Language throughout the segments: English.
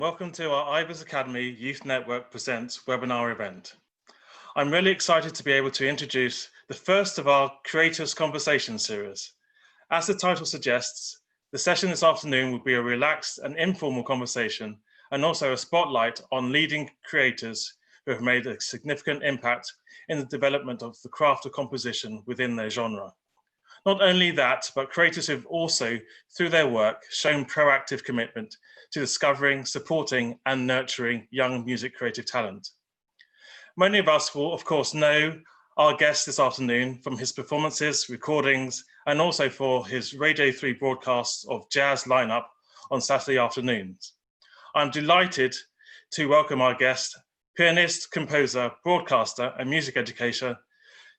Welcome to our Ivors Academy Youth Network Presents webinar event. I'm really excited to be able to introduce the first of our Creators Conversation series. As the title suggests, the session this afternoon will be a relaxed and informal conversation and also a spotlight on leading creators who have made a significant impact in the development of the craft of composition within their genre. Not only that, but creators who have also, through their work, shown proactive commitment to discovering, supporting, and nurturing young music creative talent. Many of us will, of course, know our guest this afternoon from his performances, recordings, and also for his Radio 3 broadcasts of jazz lineup on Saturday afternoons. I'm delighted to welcome our guest, pianist, composer, broadcaster, and music educator,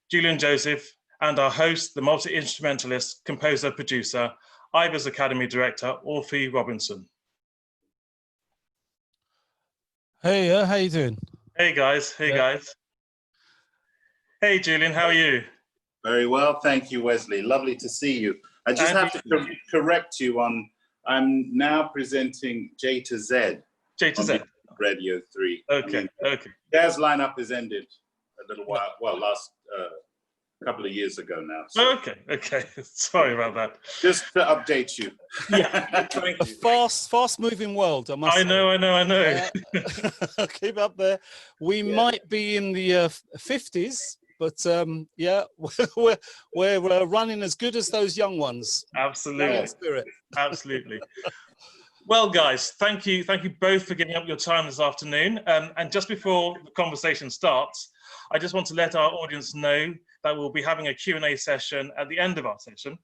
Julian Joseph, and our host, the multi-instrumentalist, composer, producer, Ivors Academy Director, Orphy Robinson. Hey, how you doing? Hey guys, guys. Hey Julian, how are you? Very well, thank you, Wesley. Lovely to see you. I just have to correct you on, I'm now presenting J to Z. J to Z. Radio 3. Okay, okay. Jazz lineup has ended a little while, well, last couple of years ago now. So. Okay. Sorry about that. Just to update you. Yeah, a fast moving world, I must say. I know. Keep up there. We might be in the 50s, but yeah, we're running as good as those young ones. Absolutely. Spirit. Absolutely. Well, guys, thank you both for giving up your time this afternoon. And just before the conversation starts, I just want to let our audience know that we'll be having a Q&A session at the end of our session.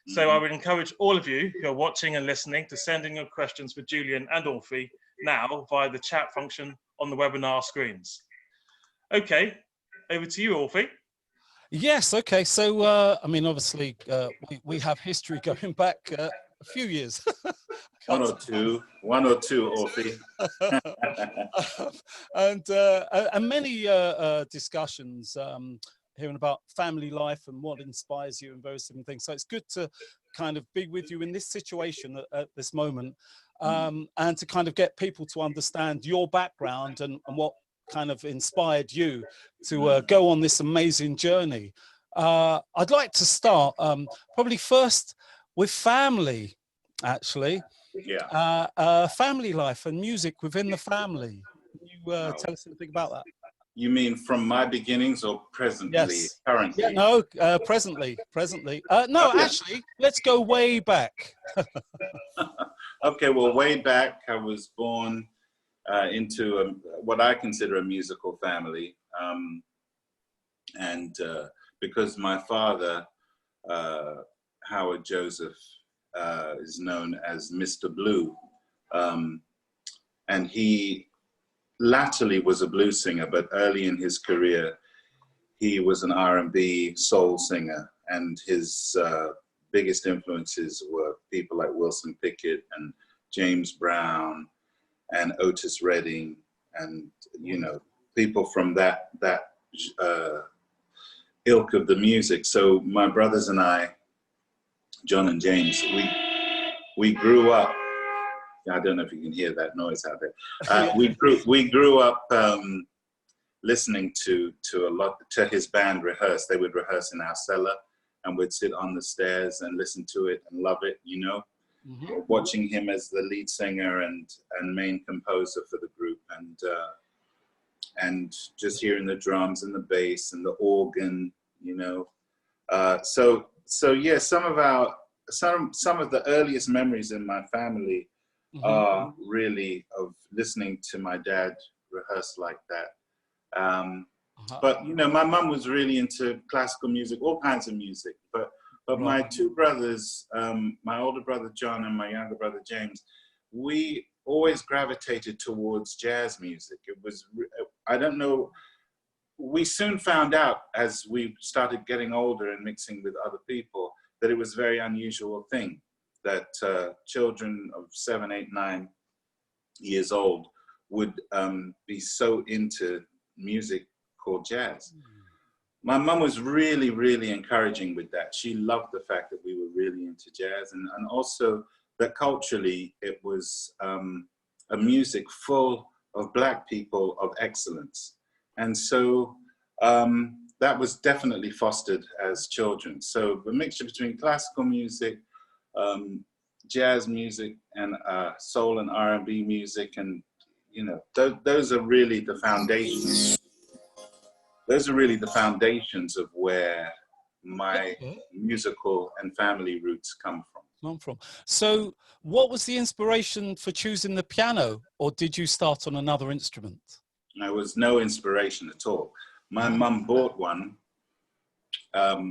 So I would encourage all of you who are watching and listening to send in your questions for Julian and Orphy now via the chat function on the webinar screens. Okay, over to you, Orphy. Yes, okay. So, I mean, obviously, we have history going back a few years. One or two, Orphy. and many discussions hearing about family life and what inspires you and various different things. So it's good to kind of be with you in this situation at this moment, and to kind of get people to understand your background and what kind of inspired you to go on this amazing journey. I'd like to start probably first with family, actually. Yeah. Family life and music within the family. Can you tell us anything about that? You mean from my beginnings or presently, yes. Currently? Yeah, no, presently. No, actually, let's go way back. Okay, well, way back, I was born into what I consider a musical family. And because my father, Howard Joseph, is known as Mr. Blue, and he latterly was a blues singer, but early in his career, he was an R&B soul singer, and his biggest influences were people like Wilson Pickett and James Brown and Otis Redding, and you know, people from that ilk of the music. So my brothers and I, John and James, we grew up. I don't know if you can hear that noise out there. We grew up listening to his band rehearse. They would rehearse in our cellar, and we'd sit on the stairs and listen to it and love it, you know. Watching him as the lead singer and main composer for the group, and just hearing the drums and the bass and the organ, you know. So yeah, some of the earliest memories in my family are really of listening to my dad rehearse like that. But you know, my mum was really into classical music, all kinds of music. But my two brothers, my older brother John and my younger brother James, we always gravitated towards jazz music. It was, I don't know, we soon found out as we started getting older and mixing with other people that it was a very unusual thing that children of 7, 8, 9 years old would be so into music called jazz. My mum was really, really encouraging with that. She loved the fact that we were really into jazz, and also that culturally it was a music full of Black people of excellence. And so that was definitely fostered as children. So the mixture between classical music, jazz music, and soul and R&B music, and those are really the foundations. Those are really the foundations of where my musical and family roots come from. So what was the inspiration for choosing the piano, or did you start on another instrument? There was no inspiration at all. My mum bought one.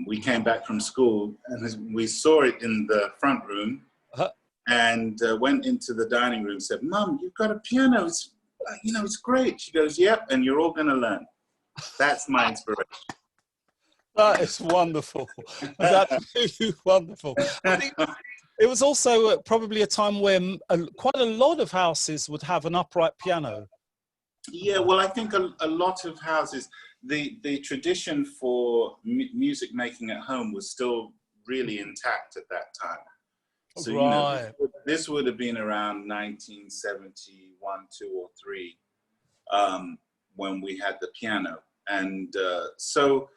We came back from school and we saw it in the front room and went into the dining room and said, "Mum, you've got a piano. It's, it's great." She goes, "Yep, and you're all going to learn." That's my inspiration. That is wonderful. That's absolutely wonderful. I think it was also probably a time where quite a lot of houses would have an upright piano. Yeah, well, I think a lot of houses, the tradition for music making at home was still really intact at that time. So, right. This would have been around 1971, 2 or 3, when we had the piano. And so,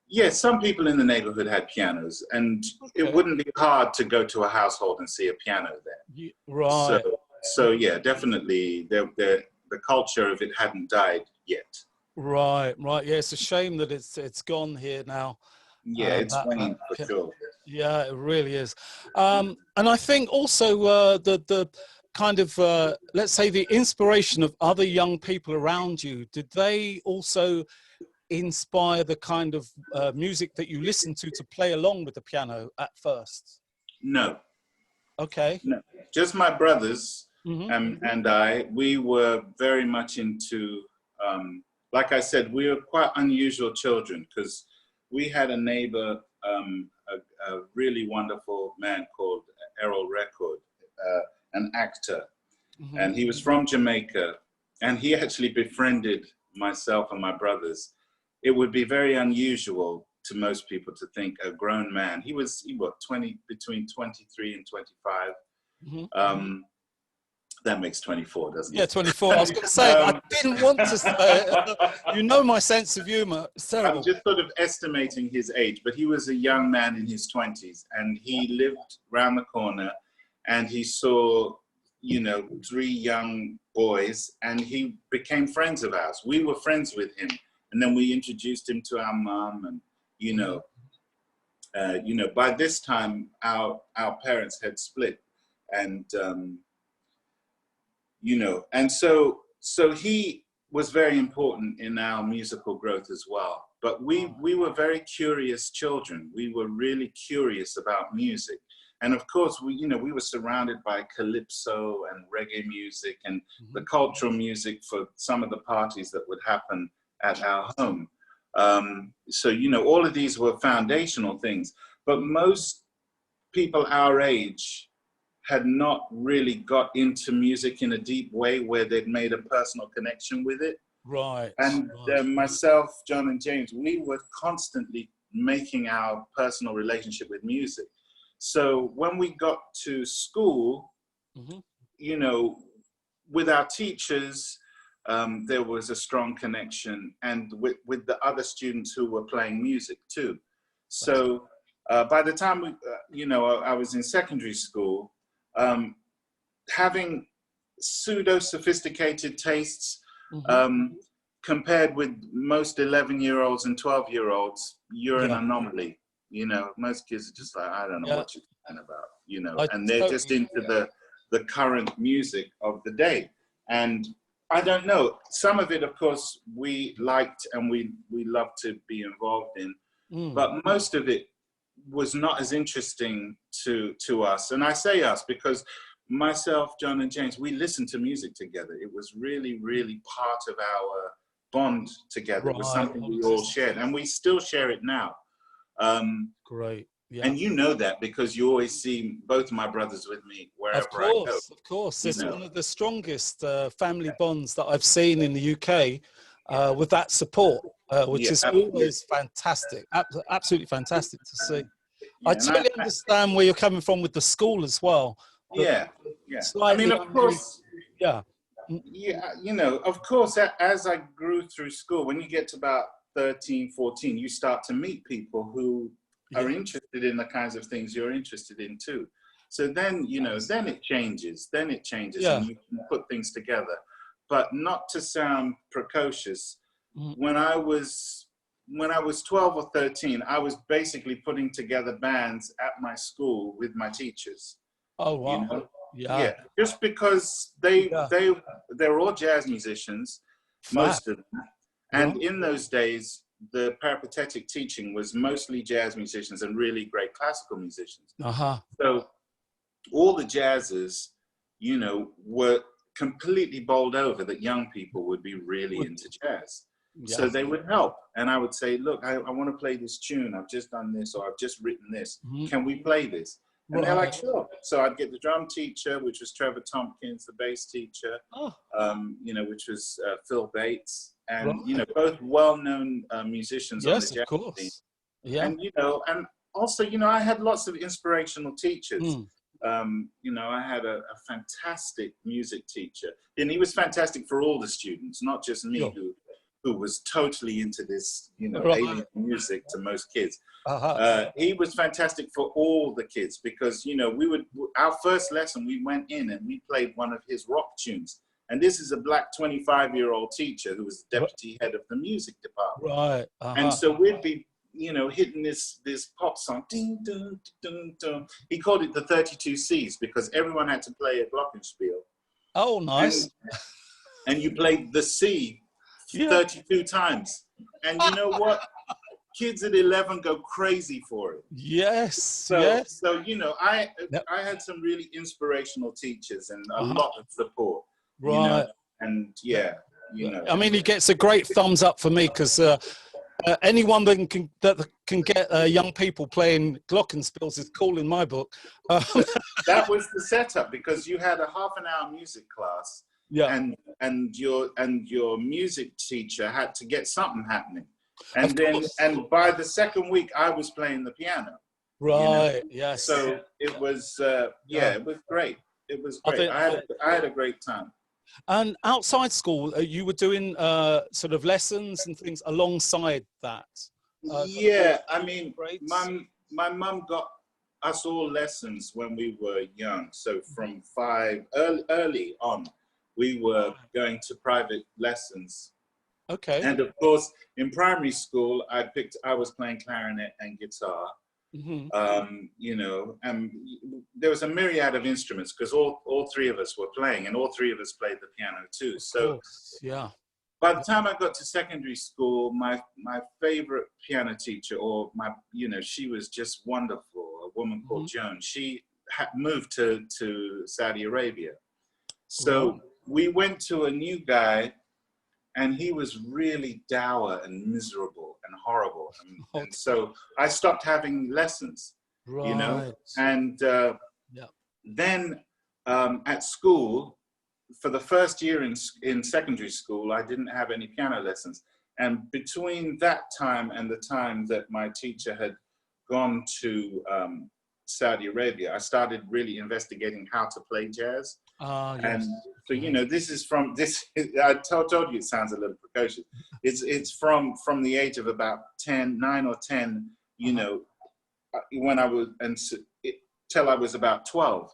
yeah, some people in the neighborhood had pianos, and it wouldn't be hard to go to a household and see a piano there. Right. So yeah, definitely the culture of it hadn't died yet. Right. Yeah, it's a shame that it's gone here now. Yeah, it's waned for sure. Yeah, it really is. And I think also the kind of, let's say, the inspiration of other young people around you, did they also inspire the kind of music that you listen to play along with the piano at first? No. Okay. No, just my brothers and I, we were very much into, like I said, we were quite unusual children because we had a neighbor, a really wonderful man called Errol Record, an actor, and he was from Jamaica, and he actually befriended myself and my brothers. It would be very unusual to most people to think a grown man. He was between 23 and 25. That makes 24, doesn't it? Yeah, 24. I was going to say, I didn't want to say, my sense of humor. It's terrible. I'm just sort of estimating his age, but he was a young man in his 20s, and he lived round the corner, and he saw, 3 young boys, and he became friends of ours. We were friends with him, and then we introduced him to our mom, and, by this time, our parents had split, and, and so he was very important in our musical growth as well. But we were very curious children. We were really curious about music. And of course, we were surrounded by calypso and reggae music and the cultural music for some of the parties that would happen at our home. So, all of these were foundational things. But most people our age had not really got into music in a deep way where they'd made a personal connection with it. Right. And myself, John and James, we were constantly making our personal relationship with music. So when we got to school, with our teachers, there was a strong connection, and with the other students who were playing music too. So by the time I was in secondary school, having pseudo-sophisticated tastes compared with most 11-year-olds and 12-year-olds, you're an anomaly. Most kids are just like, I don't know what you're talking about, and they're just into the current music of the day. And I don't know, some of it, of course, we liked and we loved to be involved in, but most of it was not as interesting to us. And I say us because myself, John and James, we listened to music together. It was really, really part of our bond together. It was something we all shared, and we still share it now. Great. Yeah. And you know that because you always see both my brothers with me wherever I go. Of course. It's one of the strongest family bonds that I've seen in the UK with that support, which is always fantastic. Absolutely fantastic to see. I totally understand where you're coming from with the school as well. Yeah. I mean, of course. Yeah. Yeah, you know, of course, as I grew through school, when you get to about 13, 14, you start to meet people who are interested in the kinds of things you're interested in too. So then, you know, then it changes, and you can put things together. But not to sound precocious, when I was 12 or 13, I was basically putting together bands at my school with my teachers. Oh, wow. You know? Yeah. Just because they're all jazz musicians, most of them. And in those days, the peripatetic teaching was mostly jazz musicians and really great classical musicians. So all the jazzers, you know, were completely bowled over that young people would be really into jazz. So they would help. And I would say, look, I want to play this tune. I've just done this, or I've just written this. Can we play this? And they're like, sure. So I'd get the drum teacher, which was Trevor Tompkins, the bass teacher, you know, which was Phil Bates, and, you know, both well-known musicians on the jazz team. And, you know, and also, you know, I had lots of inspirational teachers. You know, I had a fantastic music teacher, and he was fantastic for all the students, not just me, who was totally into this, you know, alien music to most kids. He was fantastic for all the kids because, you know, our first lesson, we went in and we played one of his rock tunes. And this is a black 25-year-old teacher who was the deputy head of the music department. And so we'd be, you know, hitting this pop song. Ding, dun, dun, dun. He called it the 32 C's because everyone had to play a glockenspiel. Oh, nice. And you played the C 32 times. And you know what? Kids at 11 go crazy for it. So you know, I had some really inspirational teachers and a lot of support. You know? And you know. I mean, he gets a great thumbs up for me because anyone that can get young people playing glockenspiels is cool in my book. That was the setup because you had a half-an-hour music class. And your music teacher had to get something happening. And by the second week I was playing the piano. You know? So it was it was great. It was great. I had a great time. And outside school, you were doing sort of lessons and things alongside that. I mean, my mum got us all lessons when we were young. So from 5 early on, we were going to private lessons. And of course, in primary school, I was playing clarinet and guitar. You know, and there was a myriad of instruments because all three of us were playing, and all three of us played the piano too. So by the time I got to secondary school, my favorite piano teacher, or you know, she was just wonderful, a woman called Joan. She had moved to Saudi Arabia. So we went to a new guy, and he was really dour and miserable and horrible. And so I stopped having lessons, you know. And then at school, for the first year in secondary school, I didn't have any piano lessons. And between that time and the time that my teacher had gone to Saudi Arabia, I started really investigating how to play jazz. And so, you know, I told you it sounds a little precocious. It's from the age of about 9 or 10, you know, when I was, till I was about 12.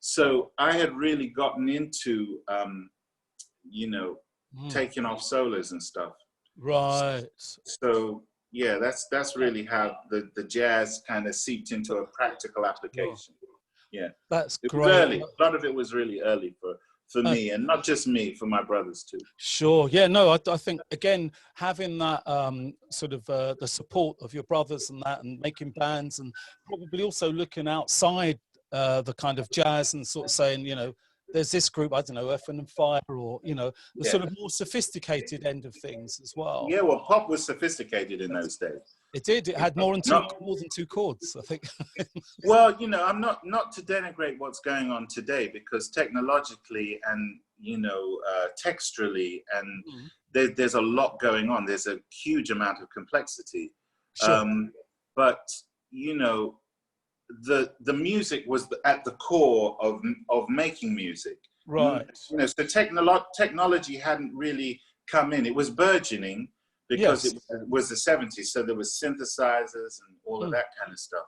So I had really gotten into, you know, taking off solos and stuff. So yeah, that's really how the jazz kind of seeped into a practical application. That's it great. Was early. A lot of it was really early for me, and not just me, for my brothers too. No, I think again having that sort of the support of your brothers and that, and making bands, and probably also looking outside the kind of jazz and sort of saying, you know, there's this group, I don't know, Earth, Wind and Fire, or, you know, the sort of more sophisticated end of things as well. Yeah, well, pop was sophisticated in those days. It did. It had more than two chords, I think. Well, you know, I'm not to denigrate what's going on today, because technologically and, you know, texturally, and there's a lot going on. There's a huge amount of complexity. But, you know, the music was at the core of making music. Right. You know, so technology hadn't really come in. It was burgeoning because Yes. it was the 70s. So there was synthesizers and all of that kind of stuff.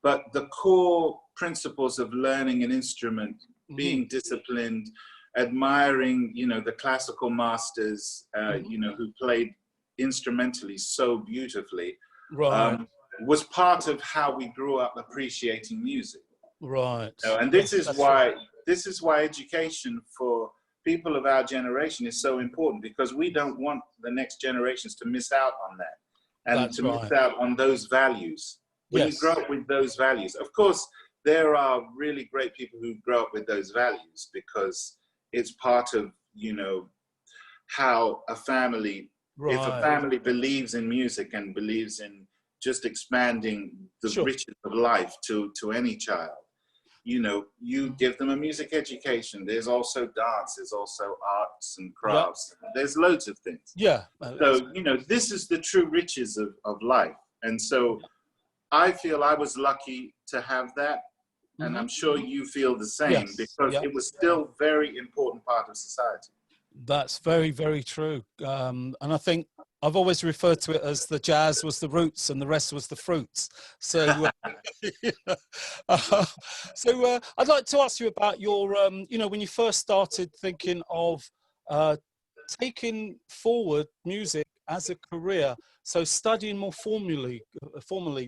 But the core principles of learning an instrument, being disciplined, admiring, you know, the classical masters, you know, who played instrumentally so beautifully, Right. was part of how we grew up appreciating music. Right. You know, and this is why education for people of our generation is so important, because we don't want the next generations to miss out on that and miss out on those values. When you grow up with those values, of course, there are really great people who grow up with those values because it's part of, you know, how a family, if a family believes in music and believes in just expanding the riches of life to any child, you know, you give them a music education. There's also dance, there's also arts and crafts. There's loads of things. So, you know, this is the true riches of life. And so I feel I was lucky to have that. And I'm sure you feel the same, because it was still a very important part of society. That's very, very true. And I think I've always referred to it as the jazz was the roots and the rest was the fruits. So, I'd like to ask you about your, you know, when you first started thinking of taking forward music as a career, so studying more formally,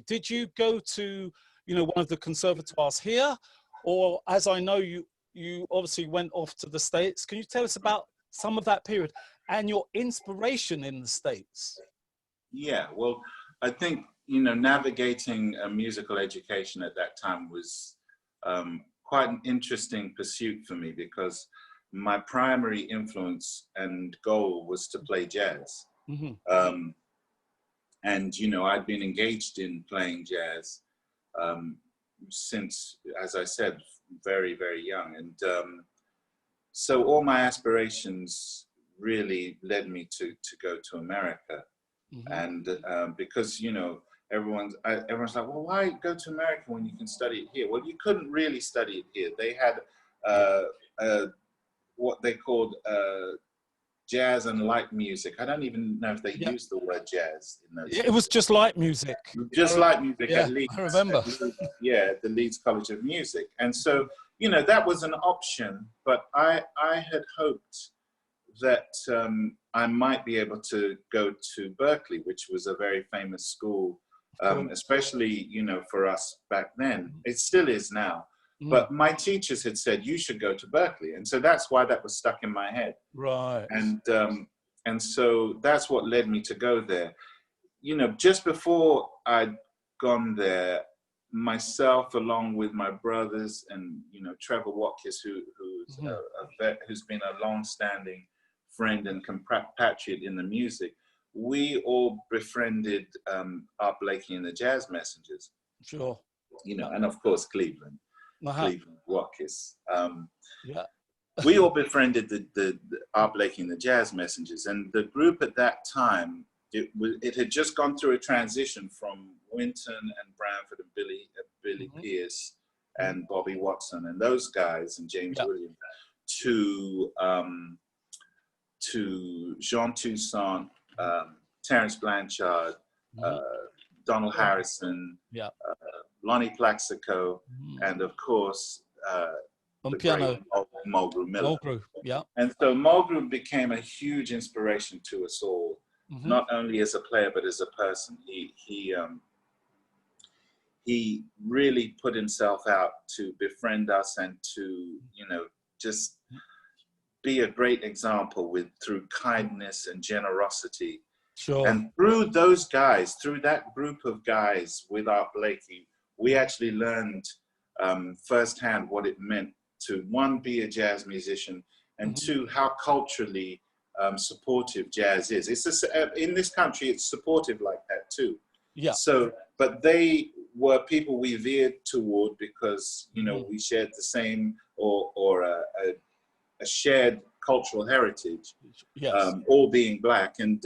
did you go to, you know, one of the conservatoires here, or as I know you obviously went off to the States? Can you tell us about some of that period and your inspiration in the States? Yeah, well, I think, you know, navigating a musical education at that time was quite an interesting pursuit for me, because my primary influence and goal was to play jazz. And, you know, I'd been engaged in playing jazz since, as I said, very, very young. And so all my aspirations really led me to go to America. And because, you know, everyone's like, well, why go to America when you can study it here? Well, you couldn't really study it here. They had what they called jazz and light music. I don't even know if they used the word jazz in those It was just light music. Just light music at Leeds. I remember. The Leeds College of Music. And so, you know, that was an option, but I had hoped that I might be able to go to Berkeley, which was a very famous school, especially, you know, for us back then. It still is now. But my teachers had said, you should go to Berkeley. And so that's why that was stuck in my head. Right. And so that's what led me to go there. You know, just before I'd gone there, myself, along with my brothers and, you know, Trevor Watkins, who's been a long-standing friend and compatriot in the music, we all befriended Art Blakey and the Jazz Messengers. Sure. You know, and of course, Cleveland Watkins. We all befriended the Art Blakey and the Jazz Messengers, and the group at that time, it had just gone through a transition from Wynton and Branford and Billy Pierce and Bobby Watson and those guys and James Williams to Jean Toussaint, Terence Blanchard, Donald Harrison, Lonnie Plaxico, and of course, the piano, great Mulgrew Miller. And so Mulgrew became a huge inspiration to us all, not only as a player, but as a person. He really put himself out to befriend us and to, you know, just be a great example through kindness and generosity. Sure. And through those guys, through that group of guys with Art Blakey, we actually learned firsthand what it meant to, one, be a jazz musician, and two, how culturally supportive jazz is. It's in this country, it's supportive like that too. Yeah. So, but they were people we veered toward because, you know, we shared the same or a shared cultural heritage, all being Black. And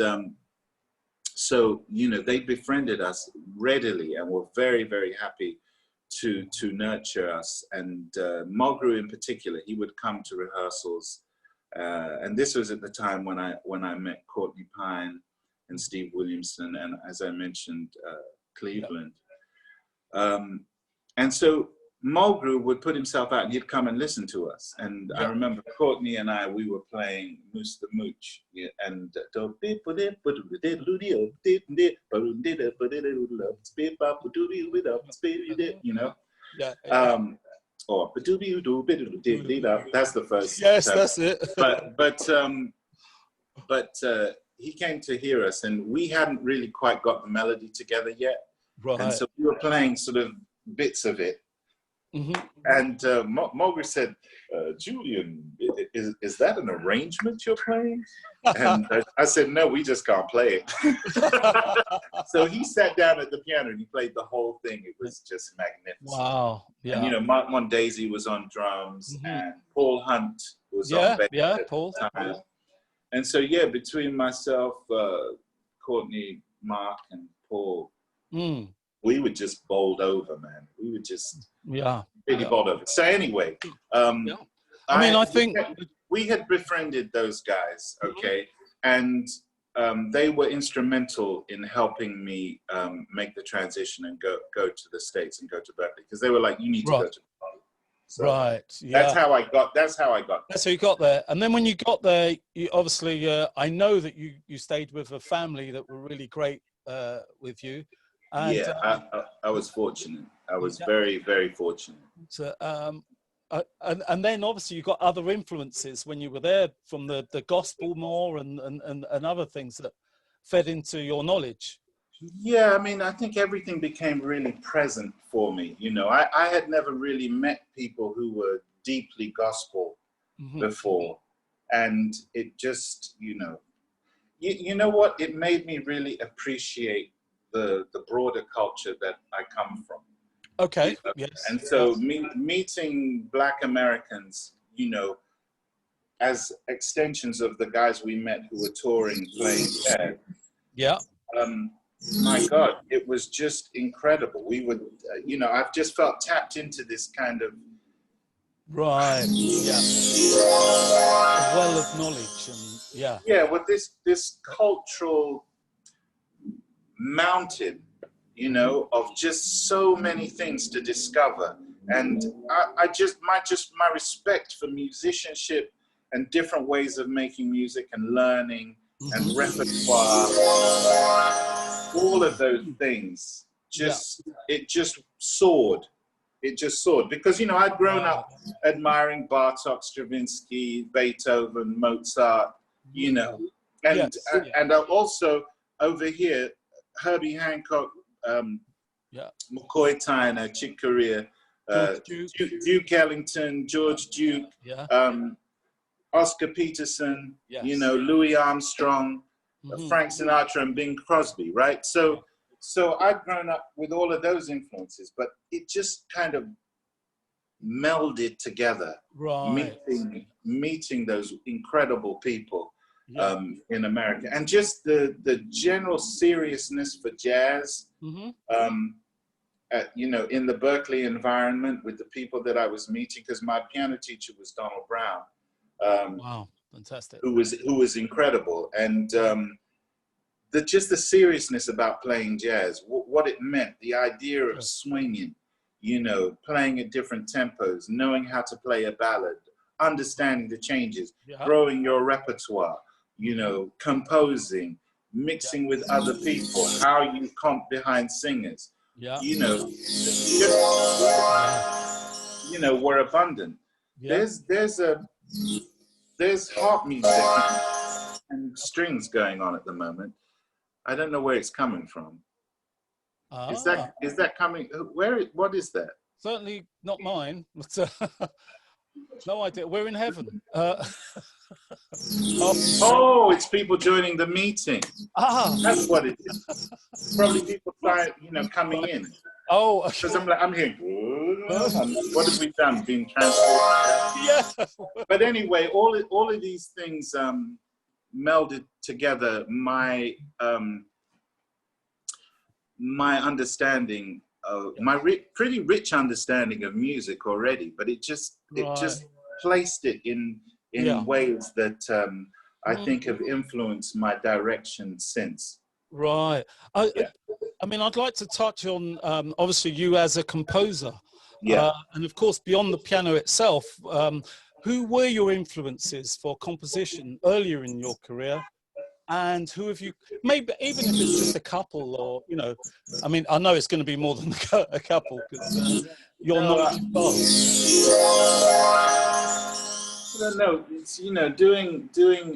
so, you know, they befriended us readily and were very, very happy to nurture us. And Mulgrew in particular, he would come to rehearsals, and this was at the time when I met Courtney Pine and Steve Williamson, and as I mentioned, Cleveland. And so Mulgrew would put himself out and he'd come and listen to us. And I remember Courtney and we were playing Moose the Mooch, and you know, or that's the first. Yes, time. that's it. But he came to hear us, and we hadn't really quite got the melody together yet. Right. And so we were playing sort of bits of it. And Mulgrew said, Julian, is that an arrangement you're playing? And I said, no, we just can't play it. So he sat down at the piano and he played the whole thing. It was just magnificent. Wow. Yeah. And, you know, Mark Mondesi was on drums, and Paul Hunt was on bass. Yeah, at Paul. the time. And so, yeah, between myself, Courtney, Mark, and Paul, we were just bowled over, man. We were just really bowled over. So anyway, I mean, I think we had befriended those guys, okay? And they were instrumental in helping me make the transition and go to the States and go to Berkeley, because they were like, you need to go to Berkeley. So that's how I got. That's how you got there. And then when you got there, you obviously, I know that you stayed with a family that were really great with you. And, I was fortunate. I was very, very fortunate. So, and then obviously you got other influences when you were there from the gospel more and other things that fed into your knowledge. Yeah, I mean, I think everything became really present for me. You know, I had never really met people who were deeply gospel before. And it just, you know what? It made me really appreciate the broader culture that I come from. Okay. You know? Yes. And so meeting Black Americans, you know, as extensions of the guys we met who were touring, playing jazz. Yeah. My God, it was just incredible. We would, you know, I've just felt tapped into this kind of a well of knowledge and with this cultural mountain, you know, of just so many things to discover. And I just my respect for musicianship and different ways of making music and learning and repertoire, all of those things it just soared. It just soared because, you know, I'd grown up admiring Bartok, Stravinsky, Beethoven, Mozart, you know, and also over here, Herbie Hancock, McCoy Tyner, Chick Corea, Duke Ellington, George Duke, Oscar Peterson, you know, Louis Armstrong, Frank Sinatra, and Bing Crosby, right? So I'd grown up with all of those influences, but it just kind of melded together, meeting those incredible people in America, and just the general seriousness for jazz. You know, in the Berkeley environment with the people that I was meeting, because my piano teacher was Donald Brown. Wow, fantastic! Who was incredible, and just the seriousness about playing jazz, what it meant, the idea of swinging, you know, playing at different tempos, knowing how to play a ballad, understanding the changes, growing your repertoire, you know, composing, mixing with other people, how you comp behind singers, you know, you know, were abundant. There's harp music and strings going on at the moment. I don't know where it's coming from. Is that coming? What is that? Certainly not mine. But, no idea. We're in heaven. Oh, it's people joining the meeting. That's what it is. Probably people coming in. Oh, because I'm hearing. What have we done? Been transported? Yeah. But anyway, all of these things melded together my understanding pretty rich understanding of music already, but it just placed it in ways that I think have influenced my direction since. Right. I mean, I'd like to touch on obviously you as a composer, and of course beyond the piano itself. Who were your influences for composition earlier in your career? And who have you, maybe even if it's just a couple, or, you know, I mean, I know it's going to be more than a couple because you're not involved. No, it's, you know, doing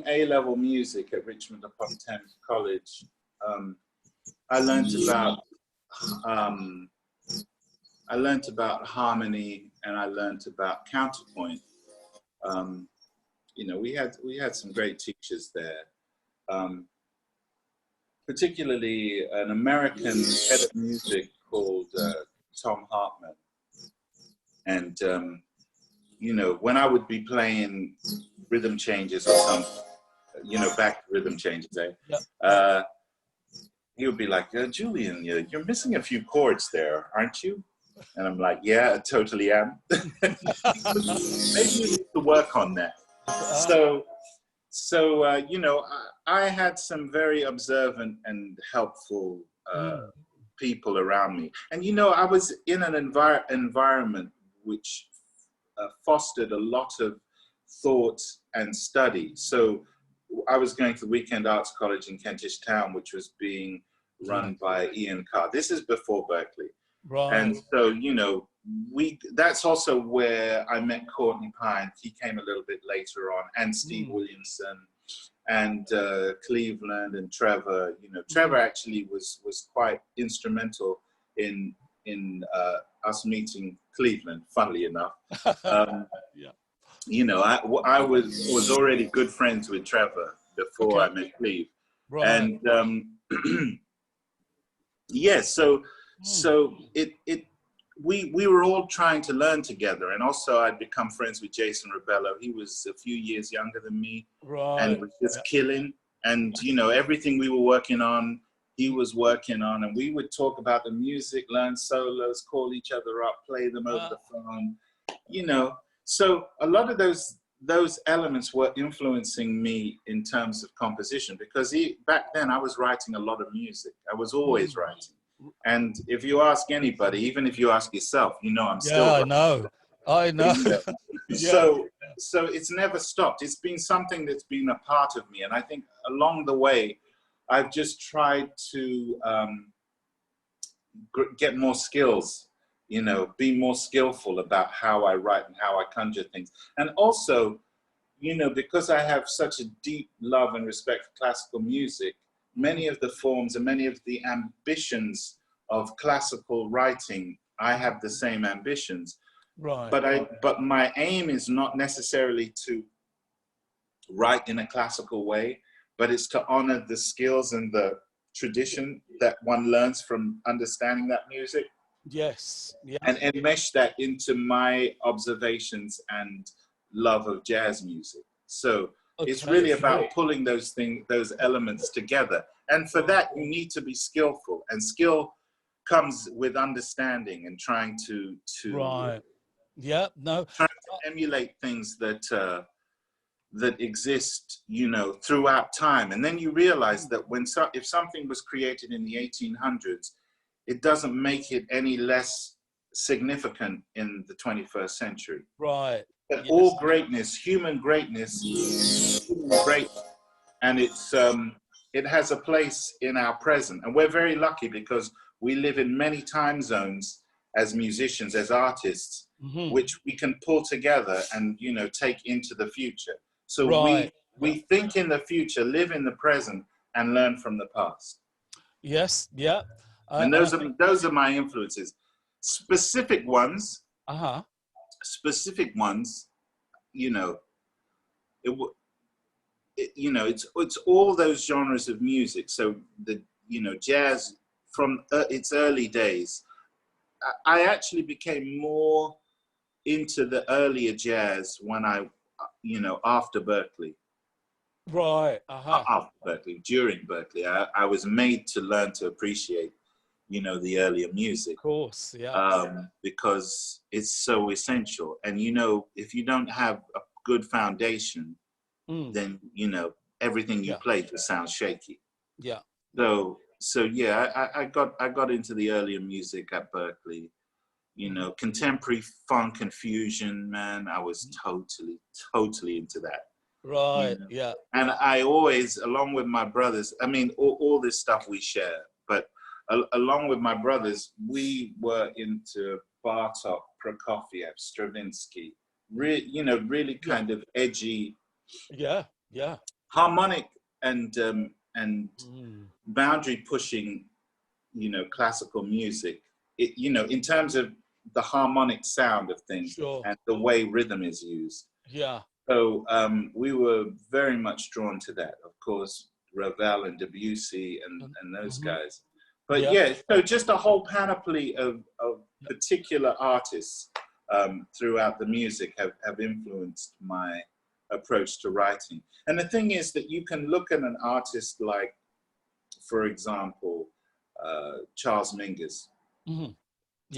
A-level music at Richmond upon Thames College, I learned about harmony, and I learned about counterpoint. You know, we had some great teachers there. Particularly an American head of music called Tom Hartman. And, you know, when I would be playing rhythm changes or something, you know, back to rhythm changes, he would be like, Julian, you're missing a few chords there, aren't you? And I'm like, yeah, I totally am. Maybe you need to work on that. So you know, I had some very observant and helpful people around me. And, you know, I was in an environment which fostered a lot of thought and study. So I was going to the Weekend Arts College in Kentish Town, which was being run by Ian Carr. This is before Berkeley. Right. And so, you know, that's also where I met Courtney Pine. He came a little bit later on, and Steve Williamson, and Cleveland, and Trevor. You know, Trevor actually was quite instrumental in us meeting Cleveland, funnily enough. You know, I was already good friends with Trevor before I met Cleve. Right. And so we were all trying to learn together, and also I'd become friends with Jason Rebello. He was a few years younger than me, and was just killing. And, you know, everything we were working on, he was working on, and we would talk about the music, learn solos, call each other up, play them over the phone, you know. So a lot of those elements were influencing me in terms of composition, because back then I was writing a lot of music. I was always writing. And if you ask anybody, even if you ask yourself, you know, I'm still writing. I know. So it's never stopped. It's been something that's been a part of me. And I think along the way, I've just tried to get more skills, you know, be more skillful about how I write and how I conjure things. And also, you know, because I have such a deep love and respect for classical music, many of the forms and many of the ambitions of classical writing, I have the same ambitions. Right. But my aim is not necessarily to write in a classical way, but it's to honor the skills and the tradition that one learns from understanding that music. Yes. Yeah. And mesh that into my observations and love of jazz music. So it's really about pulling those elements together. And for that, you need to be skillful. And skill comes with understanding and trying to right. Yeah. No. Trying to emulate things that exist, you know, throughout time. And then you realize that if something was created in the 1800s, it doesn't make it any less significant in the 21st century. Right. But all greatness, human greatness, is great, and it has a place in our present. And we're very lucky because we live in many time zones as musicians, as artists, which we can pull together and, you know, take into the future. So we think in the future, live in the present, and learn from the past. Yes. Yeah. And those are my influences. Specific ones, you know, it's all those genres of music. So jazz from its early days. I actually became more into the earlier jazz when after Berkeley. Right. After Berkeley, during Berkeley, I was made to learn to appreciate you know, the earlier music. Of course, yeah. Because it's so essential. And, you know, if you don't have a good foundation, then, you know, everything you play just sounds shaky. Yeah. So yeah, I got into the earlier music at Berkeley. You know, contemporary funk and fusion, man, I was totally into that. Right, you know? yeah. And I always, along with my brothers, I mean, all this stuff we share, but along with my brothers, we were into Bartok, Prokofiev, Stravinsky, you know, really kind of edgy, harmonic and boundary pushing, you know, classical music. It, you know, in terms of the harmonic sound of things and the way rhythm is used. Yeah. So we were very much drawn to that. Of course, Ravel and Debussy and those guys. But yeah, so just a whole panoply of particular artists throughout the music have influenced my approach to writing. And the thing is that you can look at an artist like, for example, Charles Mingus.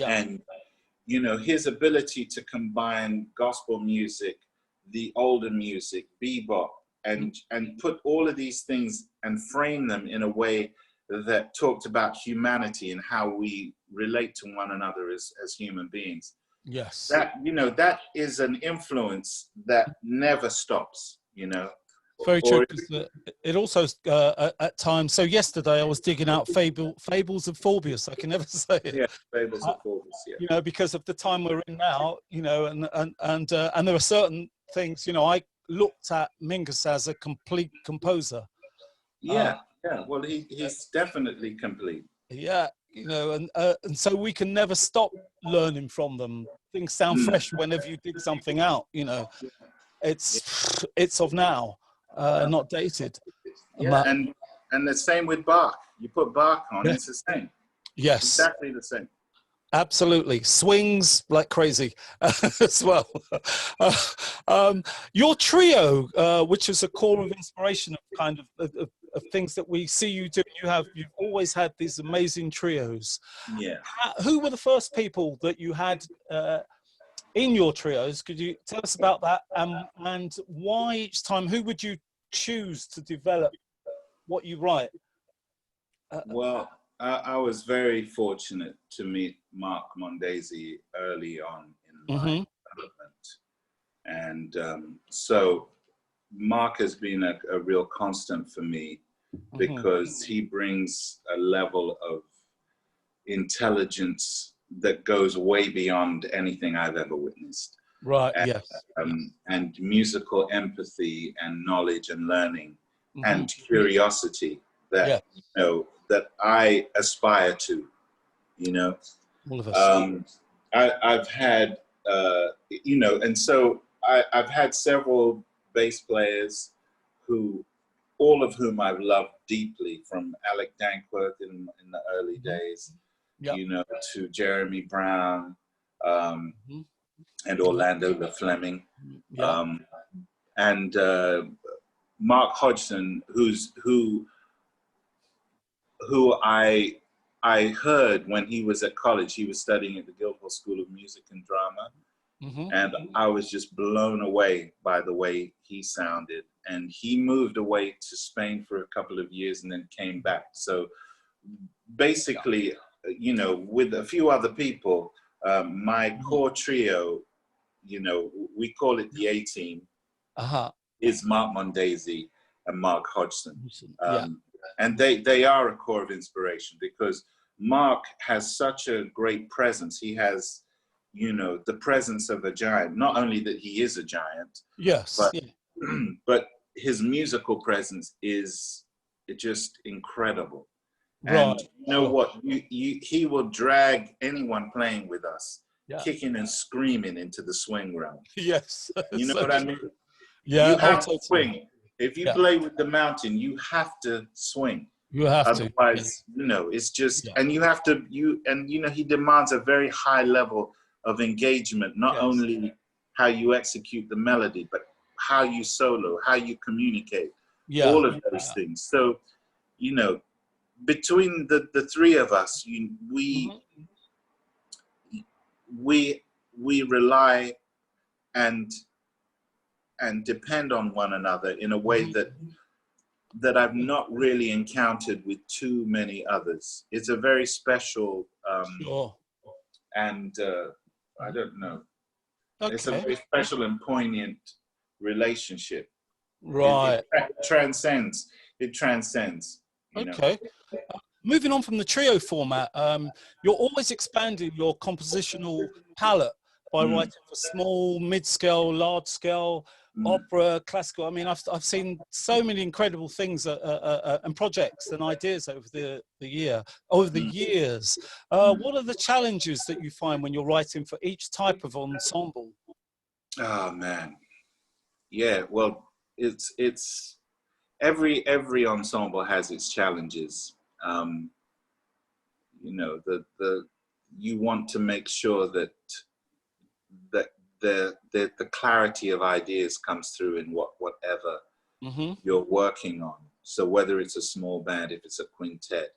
And, you know, his ability to combine gospel music, the older music, bebop, and put all of these things and frame them in a way that talked about humanity and how we relate to one another as human beings. Yes. That, you know, that is an influence that never stops, you know. Very true. It also, at times, so yesterday I was digging out Fables of Forbius. I can never say it. Yeah, Fables of Forbius, yeah. You know, because of the time we're in now, you know, and there are certain things, you know, I looked at Mingus as a complete composer. Yeah, well, he's definitely complete. Yeah, you know, and so we can never stop learning from them. Things sound fresh whenever you dig something out, you know. It's of now. Not dated. Yeah, and the same with Bach. You put Bach on, it's the same. Yes. Exactly the same. Absolutely. Swings like crazy as well. Your trio, which is a core of inspiration of kind of things that we see you do, you've always had these amazing trios. Yeah. Who were the first people that you had in your trios? Could you tell us about that, and why each time? Who would you choose to develop what you write? Well, I was very fortunate to meet Mark Mondesi early on in my development, and so Mark has been a real constant for me because he brings a level of intelligence that goes way beyond anything I've ever witnessed. Right, and, yes. And musical empathy and knowledge and learning and curiosity that, you know, that I aspire to, you know. All of us. I've had, you know, and so I've had several bass players all of whom I've loved deeply, from Alec Dankworth in the early days, you know, to Jeremy Brown, and Orlando Fleming, and Mark Hodgson, who I heard when he was at college. He was studying at the Guildhall School of Music and Drama, and I was just blown away by the way he sounded. And he moved away to Spain for a couple of years and then came back. So basically, you know, with a few other people, my core trio, you know, we call it the A-Team, is Mark Mondesi and Mark Hodgson. And they are a core of inspiration because Mark has such a great presence. He has, you know, the presence of a giant. Not only that he is a giant, but his musical presence is just incredible. And you know what? He will drag anyone playing with us, kicking and screaming into the swing realm. Yes. You know what I mean? Yeah. You have to swing. If you play with the mountain, you have to swing. You have Otherwise, you know, it's just, and you have to, you know, he demands a very high level of engagement, not only how you execute the melody, but how you solo, how you communicate, all of those things. So, you know, between the three of us, we rely and depend on one another in a way that I've not really encountered with too many others. It's a very special Sure. and I don't know. Okay. It's a very special and poignant relationship. Right. It transcends. It transcends. Okay. Moving on from the trio format, you're always expanding your compositional palette by writing for small, mid-scale, large-scale, opera, classical. I mean, I've seen so many incredible things and projects and ideas over the years. What are the challenges that you find when you're writing for each type of ensemble? Oh man, yeah. Well, it's every ensemble has its challenges. You know, you want to make sure that the clarity of ideas comes through in whatever you're working on. So whether it's a small band, if it's a quintet,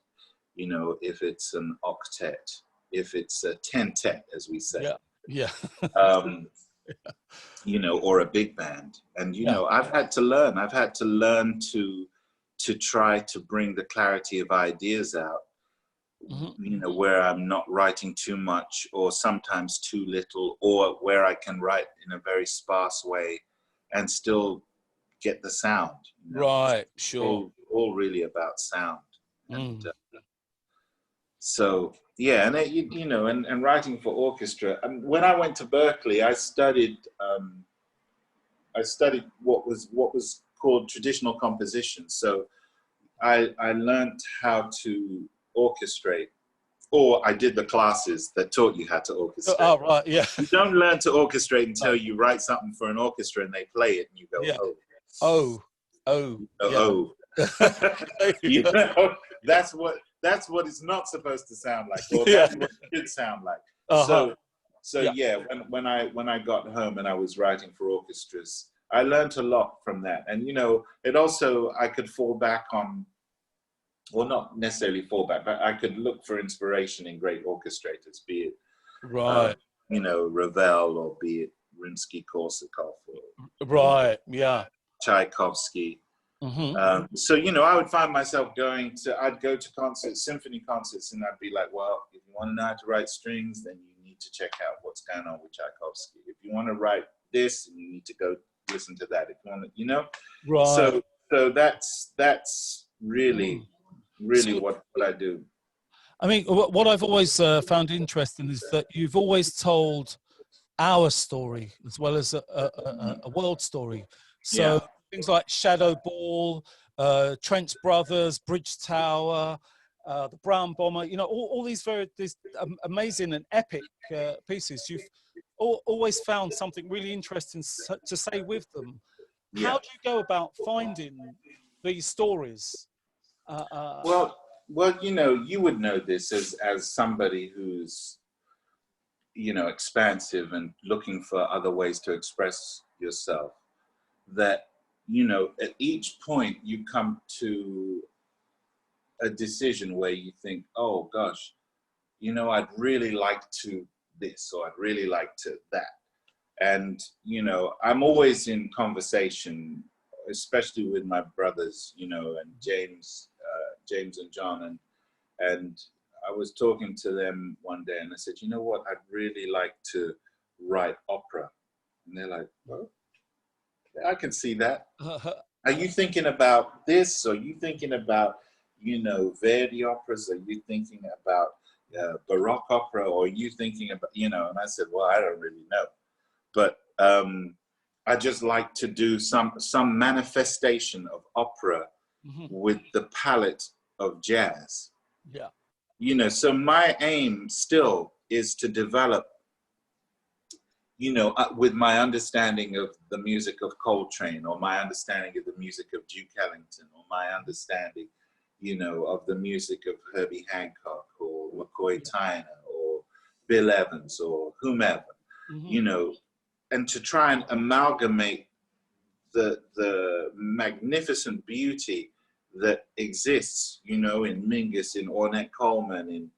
you know, if it's an octet, if it's a tentet, as we say, you know, or a big band. And you know, I've had to learn to try to bring the clarity of ideas out. You know, where I'm not writing too much or sometimes too little, or where I can write in a very sparse way and still get the sound. You know? Right, sure. All really about sound. And so, yeah, and you know, and writing for orchestra. And when I went to Berkeley, I studied what was called traditional composition. So I learned how to orchestrate, or I did the classes that taught you how to orchestrate. Oh, right, yeah. You don't learn to orchestrate until you write something for an orchestra and they play it and you go, you know, that's what it's not supposed to sound like, or that's what it should sound like. So yeah, when I got home and I was writing for orchestras, I learned a lot from that. And you know, it also, I could fall back on, well, not necessarily fall back, but I could look for inspiration in great orchestrators, be it you know, Ravel, or be it Rimsky-Korsakov, or Tchaikovsky. So you know, I would find myself I'd go to concerts, symphony concerts, and I'd be like, well, if you want to know how to write strings, then you need to check out what's going on with Tchaikovsky. If you want to write this, you need to go listen to that. If you want to, you know, so that's really what I do. I mean, what I've always found interesting is that you've always told our story as well as a world story. So things like Shadow Ball, Trench Brothers, Bridge Tower, the Brown Bomber, you know, all these amazing and epic pieces. You've always found something really interesting to say with them. How do you go about finding these stories? Well, you know, you would know this as somebody who's, you know, expansive and looking for other ways to express yourself, that, you know, at each point you come to a decision where you think, oh gosh, you know, I'd really like to this, or I'd really like to that. And, you know, I'm always in conversation, especially with my brothers, you know, and James and John, and I was talking to them one day and I said, you know what, I'd really like to write opera. And they're like, well, I can see that. Are you thinking about this? Are you thinking about, you know, Verdi operas? Are you thinking about Baroque opera? Or are you thinking about, you know? And I said, well, I don't really know. But I just like to do some manifestation of opera with the palette of jazz. Yeah. You know, so my aim still is to develop, you know, with my understanding of the music of Coltrane, or my understanding of the music of Duke Ellington, or my understanding, you know, of the music of Herbie Hancock, or McCoy Tyner, or Bill Evans, or whomever, you know, and to try and amalgamate the magnificent beauty that exists, you know, in Mingus, in Ornette Coleman, in,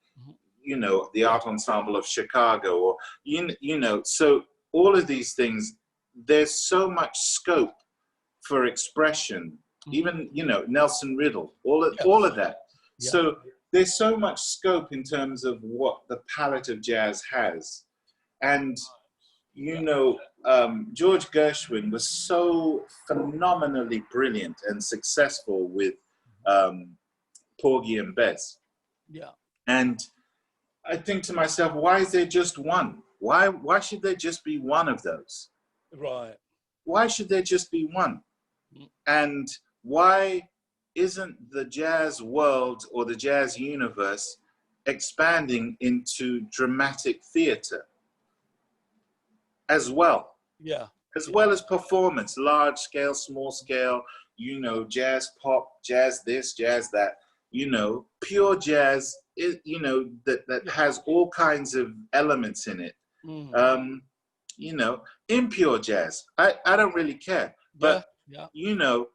you know, the Art Ensemble of Chicago, or, you know, so all of these things, there's so much scope for expression, even, you know, Nelson Riddle, all of that. Yeah. So there's so much scope in terms of what the palette of jazz has. And, you know, George Gershwin was so phenomenally brilliant and successful with Porgy and Bess. Yeah. And I think to myself, why is there just one? Why should there just be one of those? Right. Why should there just be one? And why isn't the jazz world or the jazz universe expanding into dramatic theater as well? Yeah. As well as performance, large scale, small scale, you know, jazz pop, jazz this, jazz that, you know, pure jazz, you know, that has all kinds of elements in it. You know, impure jazz, I don't really care. But, you know,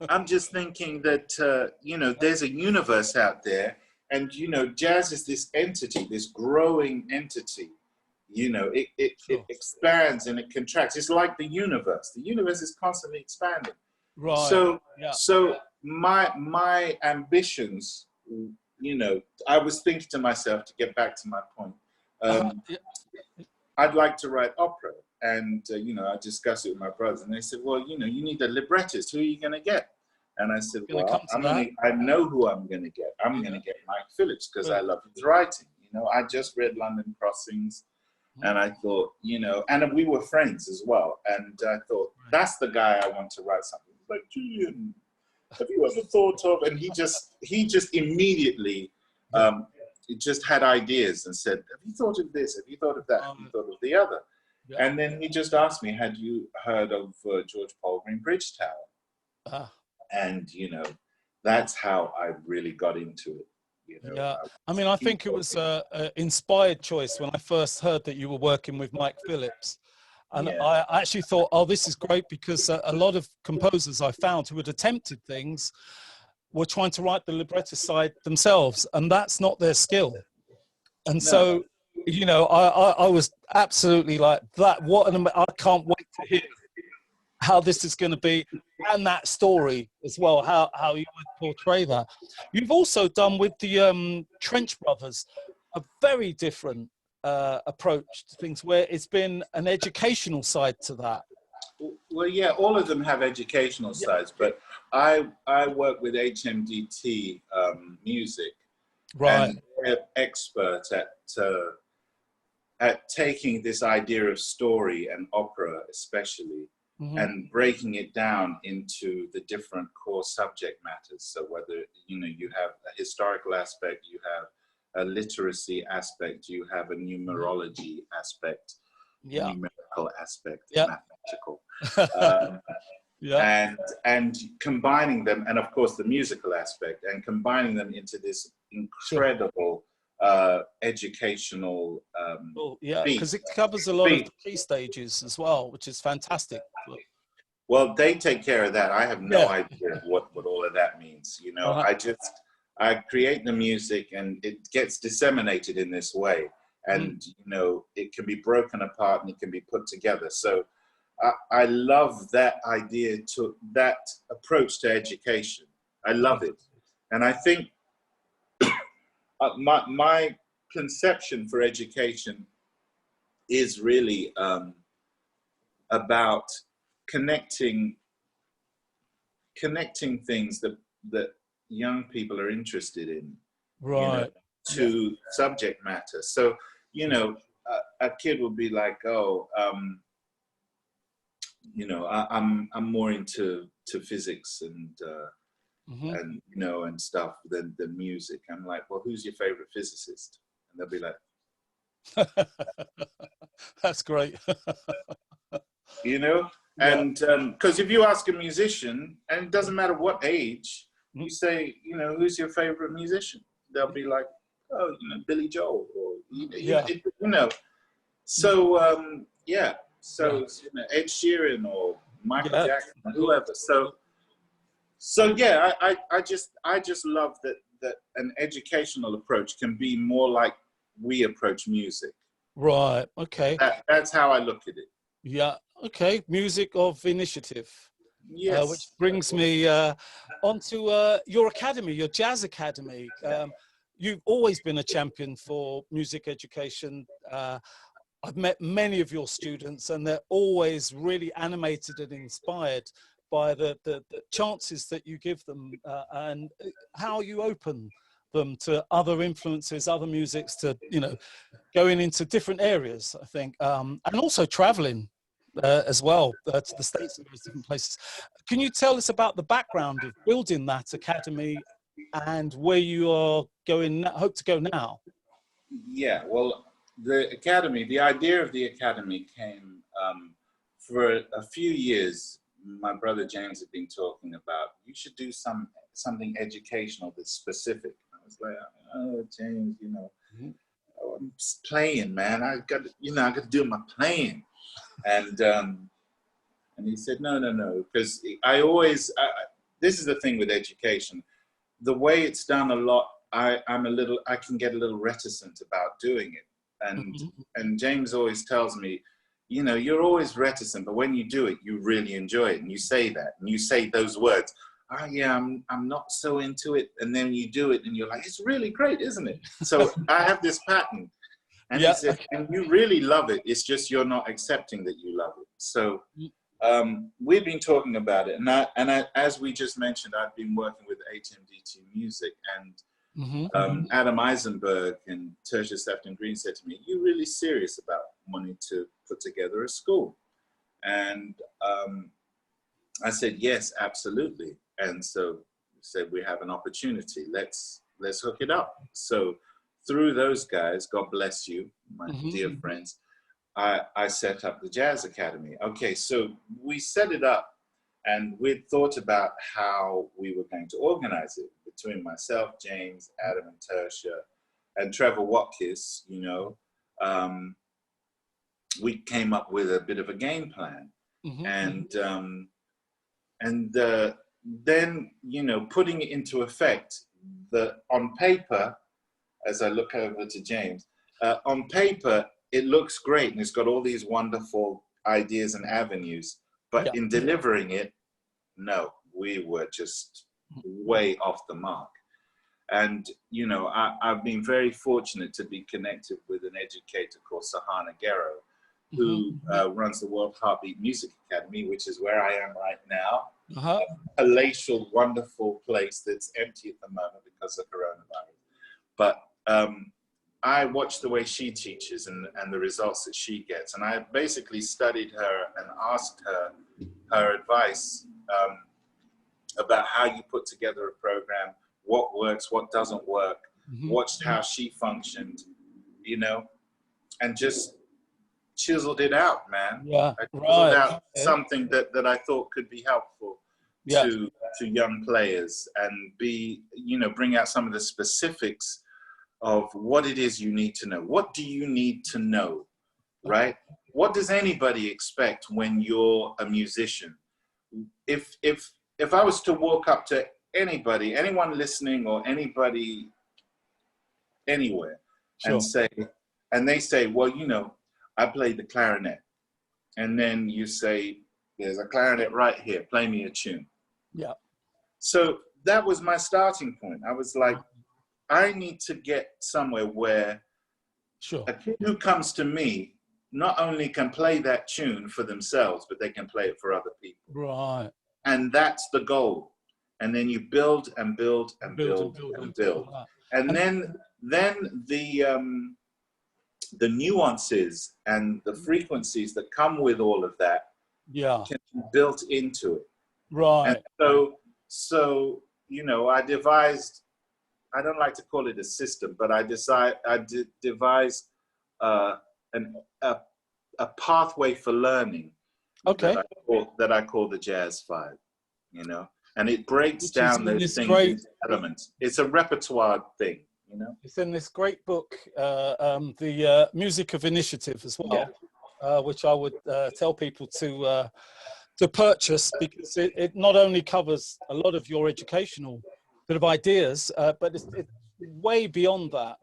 I'm just thinking that, you know, there's a universe out there, and, you know, jazz is this entity, this growing entity. You know, it expands and it contracts. It's like the universe. The universe is constantly expanding. Right. So my ambitions, you know, I was thinking to myself, to get back to my point, I'd like to write opera. And, you know, I discussed it with my brothers, and they said, well, you know, you need a librettist. Who are you going to get? And I said, well, I know who I'm going to get. I'm going to get Mike Phillips, because I love his writing. You know, I just read London Crossings, and I thought, you know, and we were friends as well. And I thought, that's the guy I want to write something. Like, Julian, have you ever thought of? And he just immediately just had ideas and said, have you thought of this? Have you thought of that? Have you thought of the other? Yeah. And then he just asked me, had you heard of George Polgrim Bridge Tower? And, you know, that's how I really got into it. You know, yeah, I mean, I think it was an inspired choice when I first heard that you were working with Mike Phillips. And I actually thought, oh, this is great, because a lot of composers I found who had attempted things were trying to write the librettist side themselves, and that's not their skill. And so, you know, I was absolutely like that. I can't wait to hear how this is going to be, and that story as well, how you would portray that. You've also done with the Trench Brothers a very different approach to things, where it's been an educational side to that. Well, yeah, all of them have educational sides, but I work with HMDT Music, right? And they're expert at taking this idea of story and opera, especially, and breaking it down into the different core subject matters. So whether, you know, you have a historical aspect, you have a literacy aspect, you have a numerology aspect, numerical aspect, mathematical, and combining them, and of course the musical aspect, and combining them into this incredible educational because it covers a lot of the key stages as well, which is fantastic. Well, they take care of that. I have no idea what all of that means. You know, I create the music, and it gets disseminated in this way, and you know, it can be broken apart and it can be put together. So I love that idea, to that approach to education. I love it, and I think my conception for education is really about connecting things that young people are interested in, right? You know, to subject matter. So, you know, a kid will be like, oh, you know, I'm more into physics and you know, and stuff than music. I'm like, well, who's your favorite physicist? And they'll be like, that's great. You know, and because if you ask a musician, and it doesn't matter what age, you say, you know, who's your favorite musician? They'll be like, oh, you know, Billy Joel, or you know. So so you know, Ed Sheeran or Michael Jackson, or whoever. So yeah, I just love that an educational approach can be more like we approach music. Right. Okay. That's how I look at it. Yeah. Okay. Music of initiative. Yes. Which brings me onto your academy, your jazz academy. You've always been a champion for music education. I've met many of your students, and they're always really animated and inspired by the chances that you give them and how you open them to other influences, other musics, to, you know, going into different areas, I think, and also traveling as well to the States and various different places. Can you tell us about the background of building that academy and where you are going, hope to go now? Yeah, well, the academy, the idea of the academy came for a few years. My brother James had been talking about, you should do something educational that's specific. I was like, oh, James, you know, I'm just playing, man. I got to do my playing. And he said, no, because this is the thing with education. The way it's done a lot, I can get a little reticent about doing it. And James always tells me, you know, you're always reticent, but when you do it, you really enjoy it. And you say that, and you say those words. Oh yeah, I'm not so into it. And then you do it and you're like, it's really great, isn't it? So I have this pattern. And he said, and you really love it. It's just you're not accepting that you love it. So we've been talking about it. And as we just mentioned, I've been working with HMDT Music, and Adam Eisenberg and Tertia Sefton Green said to me, "You're really serious about wanting to put together a school?" And I said, "Yes, absolutely." And so we said, "We have an opportunity. Let's hook it up." So through those guys, God bless you, my dear friends, I set up the Jazz Academy. Okay, so we set it up, and we'd thought about how we were going to organize it between myself, James, Adam, and Tertia, and Trevor Watkis. You know, we came up with a bit of a game plan, and then, you know, putting it into effect. On paper, as I look over to James, on paper, it looks great, and it's got all these wonderful ideas and avenues, but in delivering it, no, we were just way off the mark. And, you know, I've been very fortunate to be connected with an educator called Sahana Guerrero, who runs the World Heartbeat Music Academy, which is where I am right now. A palatial, wonderful place that's empty at the moment because of coronavirus. But I watch the way she teaches and the results that she gets. And I basically studied her and asked her advice about how you put together a program, what works, what doesn't work, watched how she functioned, you know, and just chiseled it out, man. I chiseled out something that I thought could be helpful to young players, and bring out some of the specifics of what it is you need to know. What do you need to know, right? What does anybody expect when you're a musician? If I was to walk up to anybody, anyone listening, or anybody anywhere, and they say, well, you know, I played the clarinet, and then you say, there's a clarinet right here, play me a tune. Yeah. So that was my starting point. I was like, I need to get somewhere where a kid who comes to me not only can play that tune for themselves, but they can play it for other people. Right. And that's the goal. And then you build and build and build and build. And then the nuances and the frequencies that come with all of that can be built into it. Right. And so you know, I devised, I don't like to call it a system, but I devised a pathway for learning that I call the Jazz 5, you know, and it breaks down those things into elements. It's a repertoire thing, you know. It's in this great book, the Music of Initiative as well, which I would tell people to to purchase, because it not only covers a lot of your educational bit of ideas, but it's way beyond that.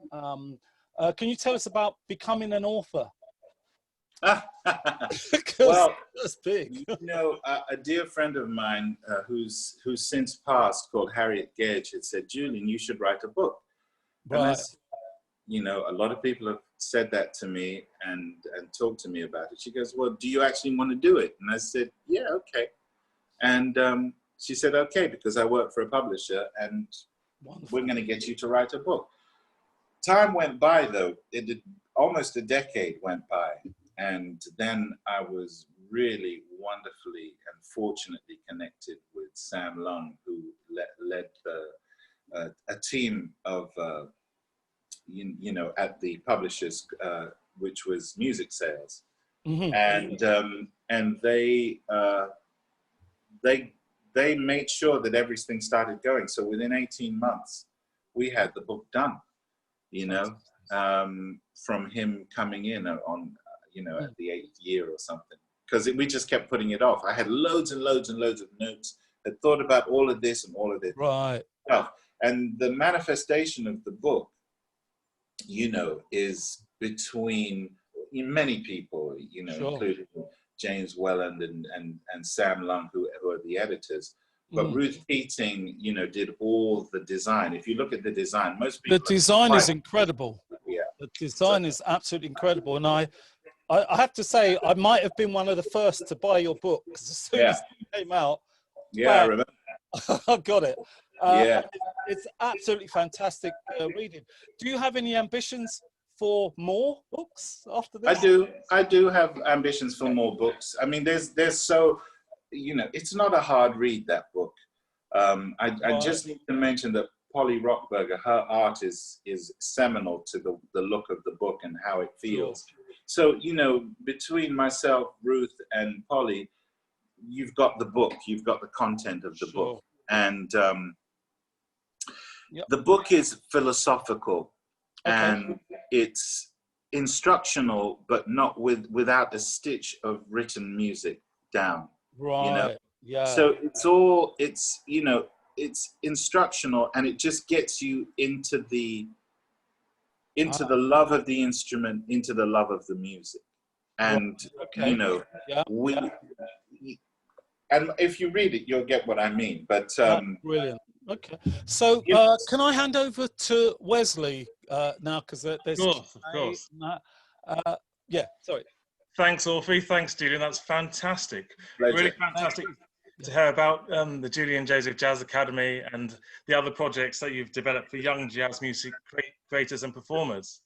Can you tell us about becoming an author? Well, that's big. You know, a dear friend of mine who's since passed, called Harriet Gage, had said, Julian, you should write a book. Right. And I said, you know, a lot of people have said that to me and talked to me about it. She goes, well, do you actually want to do it? And I said, yeah, okay. And she said, okay, because I work for a publisher and we're going to get you to write a book. Time went by, though. Almost a decade went by. And then I was really wonderfully and fortunately connected with Sam Lung, who led a team of, you know, at the publishers, which was music sales. Mm-hmm. And they made sure that everything started going. So within 18 months, we had the book done, you know, from him coming in on, you know, at the 8th year or something, because we just kept putting it off. I had loads and loads and loads of notes, had thought about all of this and all of this. Right. And the manifestation of the book, you know, is between many people, you know, sure, including James Welland and Sam Lung, who are the editors. But Ruth Keating, you know, did all the design. If you look at the design, most people... The design is incredible. Yeah. The design is absolutely incredible. And I have to say, I might have been one of the first to buy your book, because as soon as it came out, yeah, I remember. I got it. Yeah. It's absolutely fantastic reading. Do you have any ambitions for more books after this? I do have ambitions for more books. I mean, there's so, you know, it's not a hard read, that book. I just need to mention that Polly Rockberger, her art is seminal to the look of the book and how it feels. Sure. So, you know, between myself, Ruth, and Polly, you've got the book, you've got the content of the book. And the book is philosophical, and it's instructional, but not without a stitch of written music down. Right. You know? Yeah. So it's you know, it's instructional, and it just gets you into the love of the instrument, into the love of the music. And you know, and if you read it, you'll get what I mean. But brilliant. Okay, so can I hand over to Wesley now, because there's of course. Yeah, sorry. Thanks, Orphy. Thanks, Julian. That's fantastic. Pleasure. Really fantastic to hear about the Julian Joseph Jazz Academy and the other projects that you've developed for young jazz music creators and performers.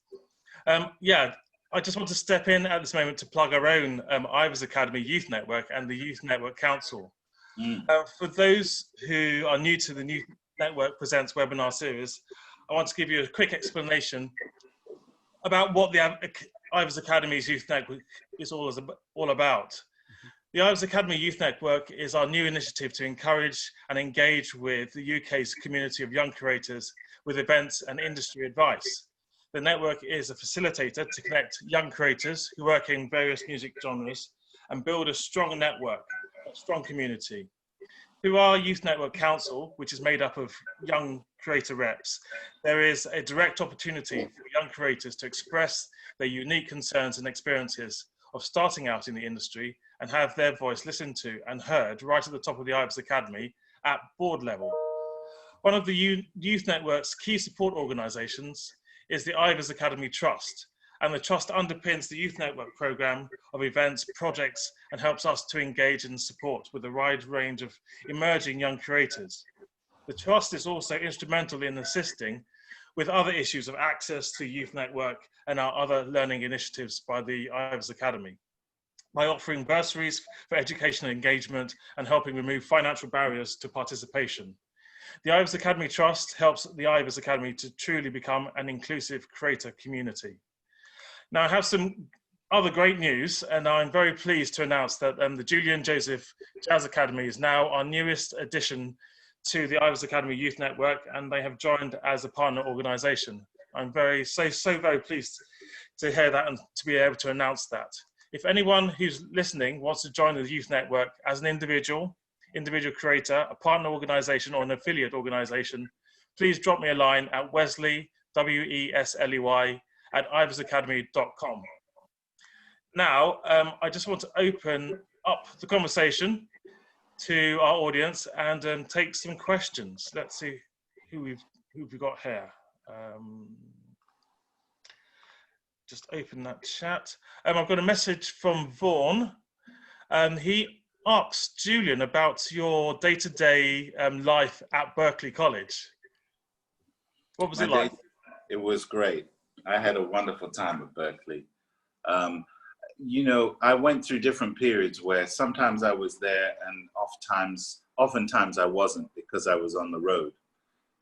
I just want to step in at this moment to plug our own Ivors Academy Youth Network and the Youth Network Council. For those who are new to the Youth Network Presents webinar series, I want to give you a quick explanation about what the Ivors Academy's Youth Network is all about. The Ivors Academy Youth Network is our new initiative to encourage and engage with the UK's community of young creators with events and industry advice. The network is a facilitator to connect young creators who work in various music genres and build a strong network, a strong community. Through our Youth Network Council, which is made up of young creator reps, there is a direct opportunity for young creators to express their unique concerns and experiences of starting out in the industry and have their voice listened to and heard right at the top of the Ibis Academy at board level. One of the Youth Network's key support organisations is the Ivors Academy Trust, and the Trust underpins the Youth Network programme of events, projects, and helps us to engage and support with a wide range of emerging young creators. The Trust is also instrumental in assisting with other issues of access to Youth Network and our other learning initiatives by the Ivors Academy, by offering bursaries for educational engagement and helping remove financial barriers to participation. The Ivors Academy Trust helps the Ivors Academy to truly become an inclusive creator community. Now, I have some other great news, and I'm very pleased to announce that the Julian Joseph Jazz Academy is now our newest addition to the Ivors Academy Youth Network, and they have joined as a partner organisation. I'm very pleased to hear that and to be able to announce that. If anyone who's listening wants to join the Youth Network as an individual creator, a partner organization, or an affiliate organization, please drop me a line at Wesley, W-E-S-L-E-Y, at ivorsacademy.com. Now, I just want to open up the conversation to our audience and take some questions. Let's see who we've got here. Just open that chat. I've got a message from Vaughan. He asked Julian about your day-to-day life at Berkeley College. What was it like? It was great. I had a wonderful time at Berkeley. You know, I went through different periods where sometimes I was there and oftentimes I wasn't because I was on the road.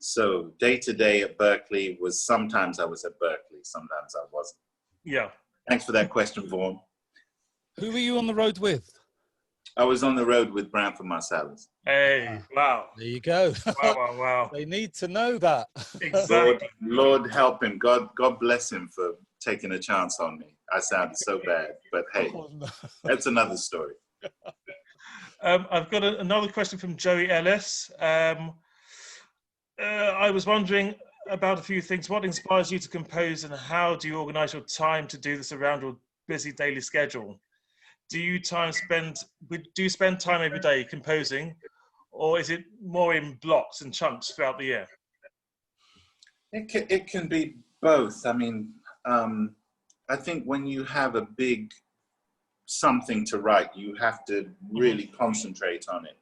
So day to day at Berkeley was sometimes I was at Berkeley, sometimes I wasn't. Yeah. Thanks for that question, Vaughan. Who were you on the road with? I was on the road with Branford Marsalis. Hey, wow. There you go. Wow. They need to know that. Exactly. Lord help him. God bless him for taking a chance on me. I sounded so bad, but hey, that's another story. I've got another question from Joey Ellis. I was wondering about a few things. What inspires you to compose, and how do you organize your time to do this around your busy daily schedule? Do you spend time every day composing, or is it more in blocks and chunks throughout the year? It can be both. I mean, I think when you have a big something to write, you have to really concentrate on it.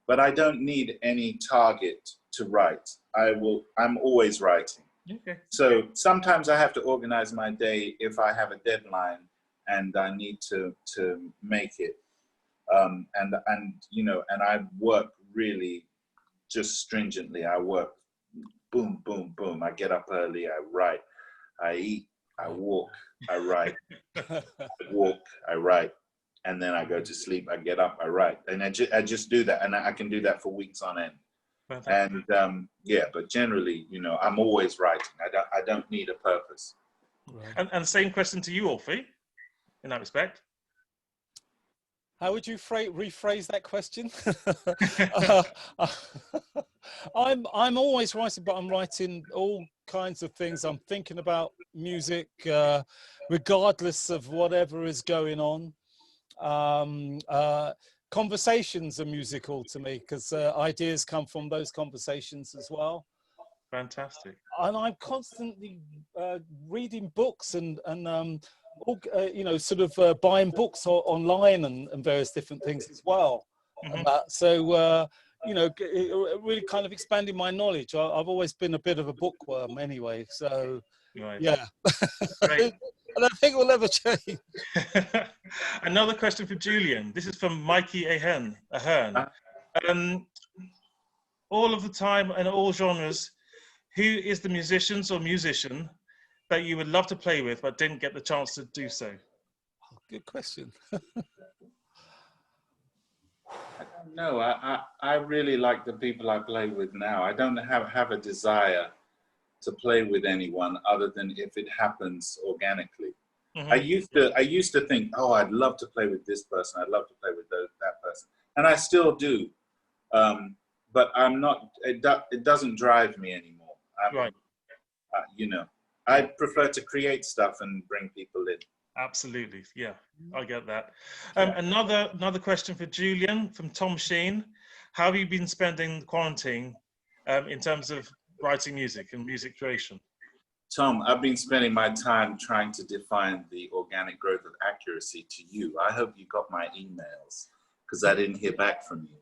But I don't need any target to write. I'm always writing. Okay. So sometimes I have to organize my day if I have a deadline and I need to make it. And you know, and I work really just stringently. I work boom, boom, boom. I get up early, I write, I eat, I walk, I write, I walk, I write, and then I go to sleep, I get up, I write. And I just do that, and I can do that for weeks on end. Fantastic. And yeah, but generally, you know, I'm always writing. I don't need a purpose. Right. And same question to you, Orphy, in that respect. How would you rephrase that question? I'm always writing, but I'm writing all kinds of things. I'm thinking about music, regardless of whatever is going on. Conversations are musical to me because ideas come from those conversations as well. Fantastic. And I'm constantly reading books and you know, sort of buying books online and various different things as well. And that, so you know, really kind of expanding my knowledge. I've always been a bit of a bookworm anyway, so Right. yeah. Great. I don't think it will ever change. Another question for Julian. This is from Mikey Ahern. All of the time and all genres, who is the musicians or musician that you would love to play with but didn't get the chance to do so? Good question. No, I really like the people I play with now. I don't have a desire to play with anyone other than if it happens organically. I used to think, oh, I'd love to play with this person. I'd love to play with that person, and I still do. But I'm not. It doesn't drive me anymore. Right. You know, I prefer to create stuff and bring people in. Absolutely, yeah, I get that. Another question for Julian from Tom Sheen. How have you been spending quarantine in terms of writing music and music creation? Tom, I've been spending my time trying to define the organic growth of accuracy to you. I hope you got my emails because I didn't hear back from you.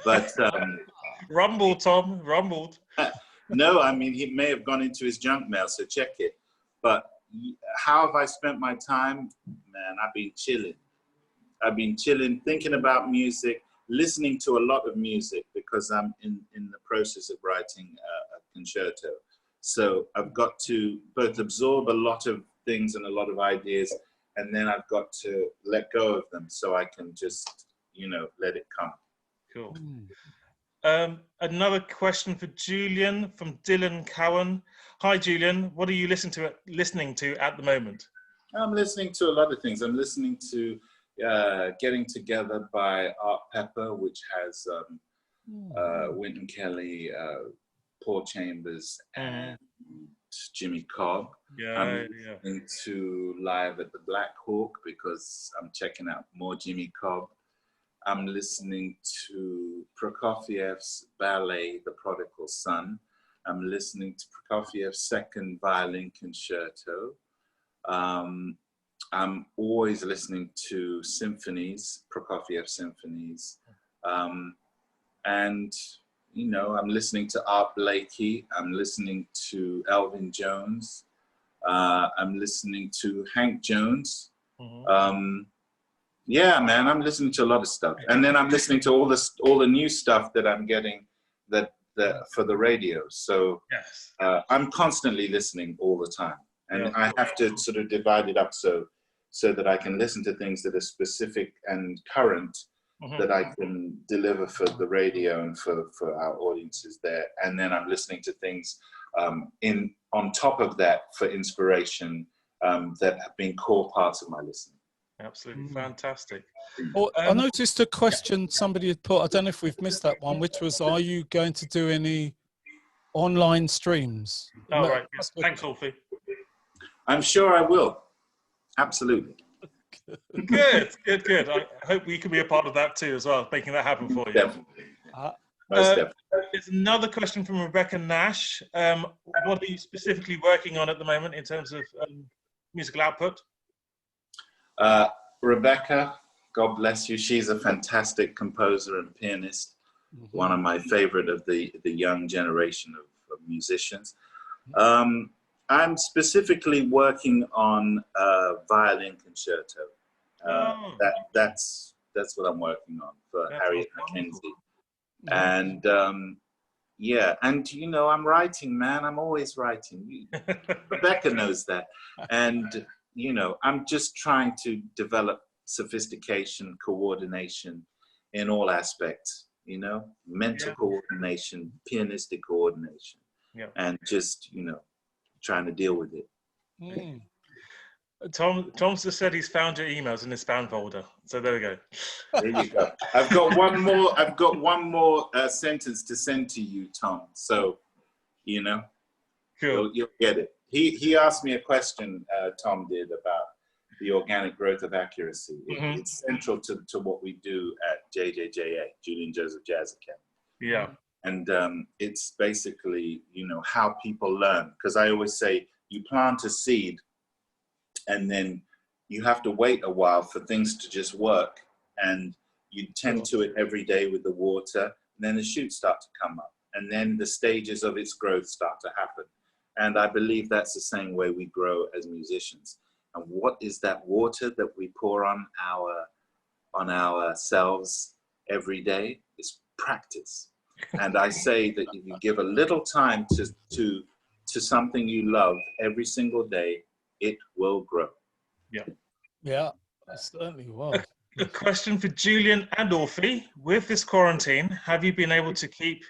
But rumbled, Tom, rumbled. No, I mean, he may have gone into his junk mail, so check it. But how have I spent my time? Man, I've been chilling. I've been chilling, thinking about music, listening to a lot of music because I'm in the process of writing a concerto. So I've got to both absorb a lot of things and a lot of ideas, and then I've got to let go of them so I can just, you know, let it come. Cool. Another question for Julian from Dylan Cowan. Hi, Julian. What are you listening to at the moment? I'm listening to a lot of things. I'm listening to Getting Together by Art Pepper, which has Wynton Kelly, Paul Chambers, and Jimmy Cobb. I'm listening to Live at the Black Hawk because I'm checking out more Jimmy Cobb. I'm listening to Prokofiev's ballet, The Prodigal Son. I'm listening to Prokofiev's second violin concerto. I'm always listening to symphonies, Prokofiev symphonies. And, you know, I'm listening to Art Blakey. I'm listening to Elvin Jones. I'm listening to Hank Jones. Yeah, man, I'm listening to a lot of stuff. And then I'm listening to all the new stuff that I'm getting for the radio. So I'm constantly listening all the time. And I have to sort of divide it up so that I can listen to things that are specific and current that I can deliver for the radio and for our audiences there. And then I'm listening to things on top of that for inspiration that have been core parts of my listening. Absolutely fantastic. Well, I noticed a question somebody had put, I don't know if we've missed that one, which was, are you going to do any online streams? Oh, right. Yes. Thanks, Orphy. I'm sure I will. Absolutely. Good. I hope we can be a part of that too as well, making that happen for you. Definitely. Most definitely. There's another question from Rebecca Nash. What are you specifically working on at the moment in terms of musical output? Rebecca, God bless you. She's a fantastic composer and pianist. One of my favorite of the young generation of musicians. I'm specifically working on a violin concerto. That's what I'm working on for Harriet Mackenzie. And yeah, and you know, I'm writing, man. I'm always writing. Rebecca knows that. And you know, I'm just trying to develop sophistication, coordination in all aspects, you know, mental coordination, pianistic coordination, and just, you know, trying to deal with it. Tom just said he's found your emails in his spam folder. So there we go. There you go. I've got one more sentence to send to you, Tom. So, you know, cool. You'll get it. He asked me a question, Tom did, about the organic growth of accuracy. It's central to what we do at JJJA, Julian Joseph Jazz Academy. Yeah. And it's basically, you know, how people learn. Because I always say, you plant a seed, and then you have to wait a while for things to just work. And you tend to it every day with the water, and then the shoots start to come up. And then the stages of its growth start to happen. And I believe that's the same way we grow as musicians. And what is that water that we pour on ourselves every day? It's practice. And I say that if you give a little time to something you love every single day, it will grow. Yeah, certainly will. A question for Julian and Orphy. With this quarantine, have you been able to keep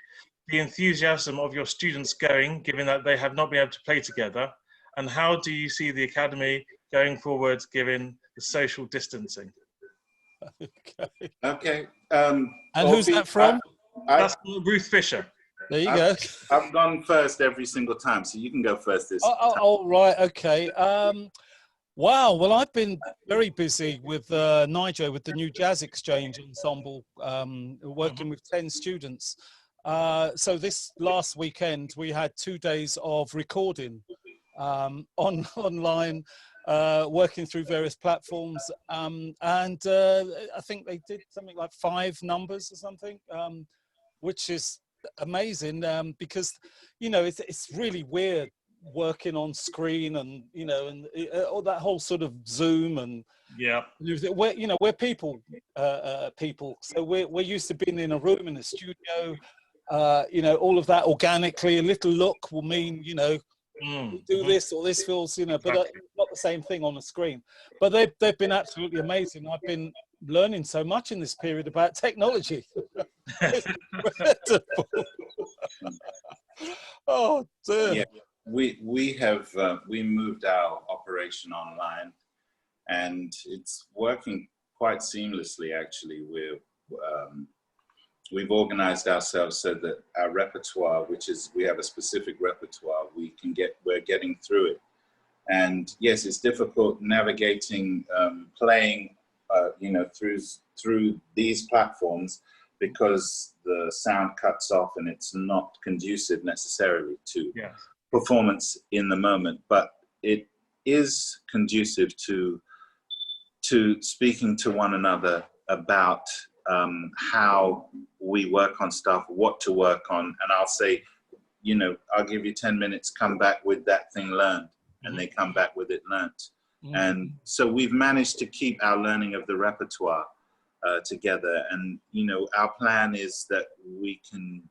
the enthusiasm of your students going, given that they have not been able to play together? And how do you see the academy going forward, given the social distancing? Okay. And who's that from? That's Ruth Fisher. There you go. I've gone first every single time, so you can go first this time. Oh, right, okay. Wow, well, I've been very busy with Nigel, with the new Jazz Exchange Ensemble, working with 10 students. So this last weekend, we had 2 days of recording online, working through various platforms. And I think they did something like 5 numbers or something, which is amazing because, you know, it's really weird working on screen and, you know, and all that whole sort of Zoom and where, you know, we're people, so we're used to being in a room in a studio, you know, all of that organically. A little look will mean, you know, do this or this feels, you know, but not the same thing on the screen. But they've been absolutely amazing. I've been learning so much in this period about technology. It's incredible. Oh dear. Yeah, we moved our operation online, and it's working quite seamlessly. Actually, we've organized ourselves so that our repertoire, we have a specific repertoire, we're getting through it. And yes, it's difficult navigating, playing, through these platforms, because the sound cuts off and it's not conducive necessarily to performance in the moment. But it is conducive to speaking to one another about how we work on stuff, what to work on. And I'll say, I'll give you 10 minutes, come back with that thing learned. And they come back with it learnt. And so we've managed to keep our learning of the repertoire together. And, our plan is that we can,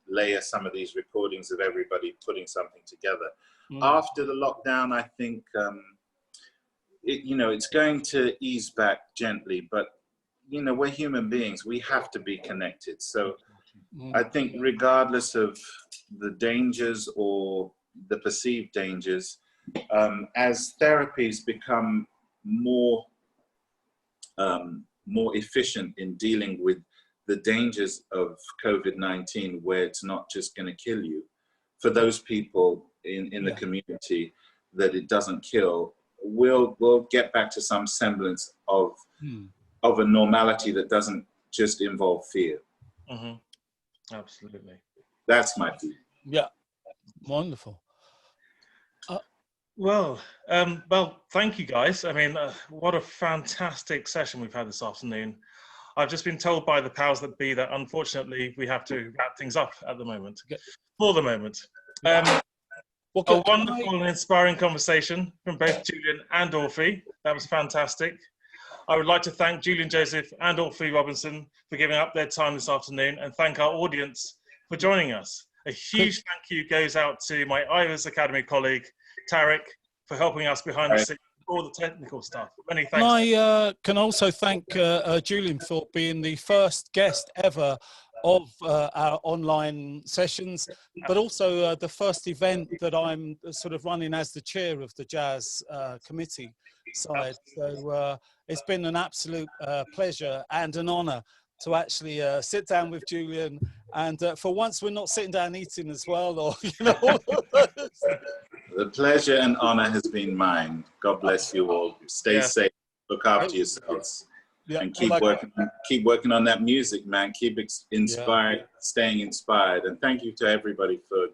layer some of these recordings of everybody putting something together. After the lockdown, I think, it's going to ease back gently, but, we're human beings. We have to be connected. So I think regardless of the dangers or the perceived dangers, as therapies become more efficient in dealing with the dangers of COVID-19, where it's not just going to kill you, for those people in the community that it doesn't kill, we'll get back to some semblance of a normality that doesn't just involve fear. Absolutely. That's my view. Yeah, wonderful. Well, thank you guys. I mean, what a fantastic session we've had this afternoon. I've just been told by the powers that be that unfortunately we have to wrap things up at the moment, for the moment. A wonderful and inspiring conversation from both Julian and Orphy. That was fantastic. I would like to thank Julian Joseph and Orphy Robinson for giving up their time this afternoon, and thank our audience for joining us. A huge thank you goes out to my Ivors Academy colleague, Tarek, for helping us behind the scenes, all the technical stuff. Many thanks. I can also thank Julian for being the first guest ever of our online sessions, but also the first event that I'm sort of running as the chair of the jazz committee side. So it's been an absolute pleasure and an honor to actually sit down with Julian, and for once we're not sitting down eating as well, or The pleasure and honor has been mine. God bless you all. Stay safe. Look after yourselves. And keep working on that music, man. Keep inspired, staying inspired. And thank you to everybody for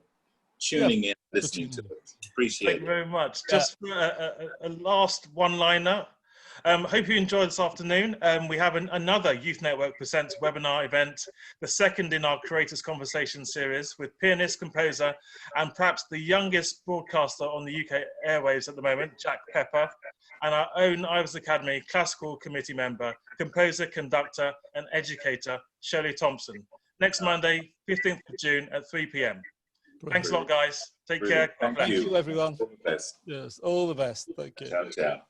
tuning in, listening to it. Appreciate it. Thank you very much. Just for a last one-liner. Hope you enjoyed this afternoon. We have another Youth Network Presents webinar event, the second in our Creators Conversation series, with pianist, composer, and perhaps the youngest broadcaster on the UK airwaves at the moment, Jack Pepper, and our own Ivors Academy Classical Committee member, composer, conductor, and educator, Shirley Thompson. Next Monday, 15th of June at 3 p.m. Thanks a lot, guys. Take care. Thank you, everyone. All the best. Yes, all the best. Thank you. Ciao, ciao.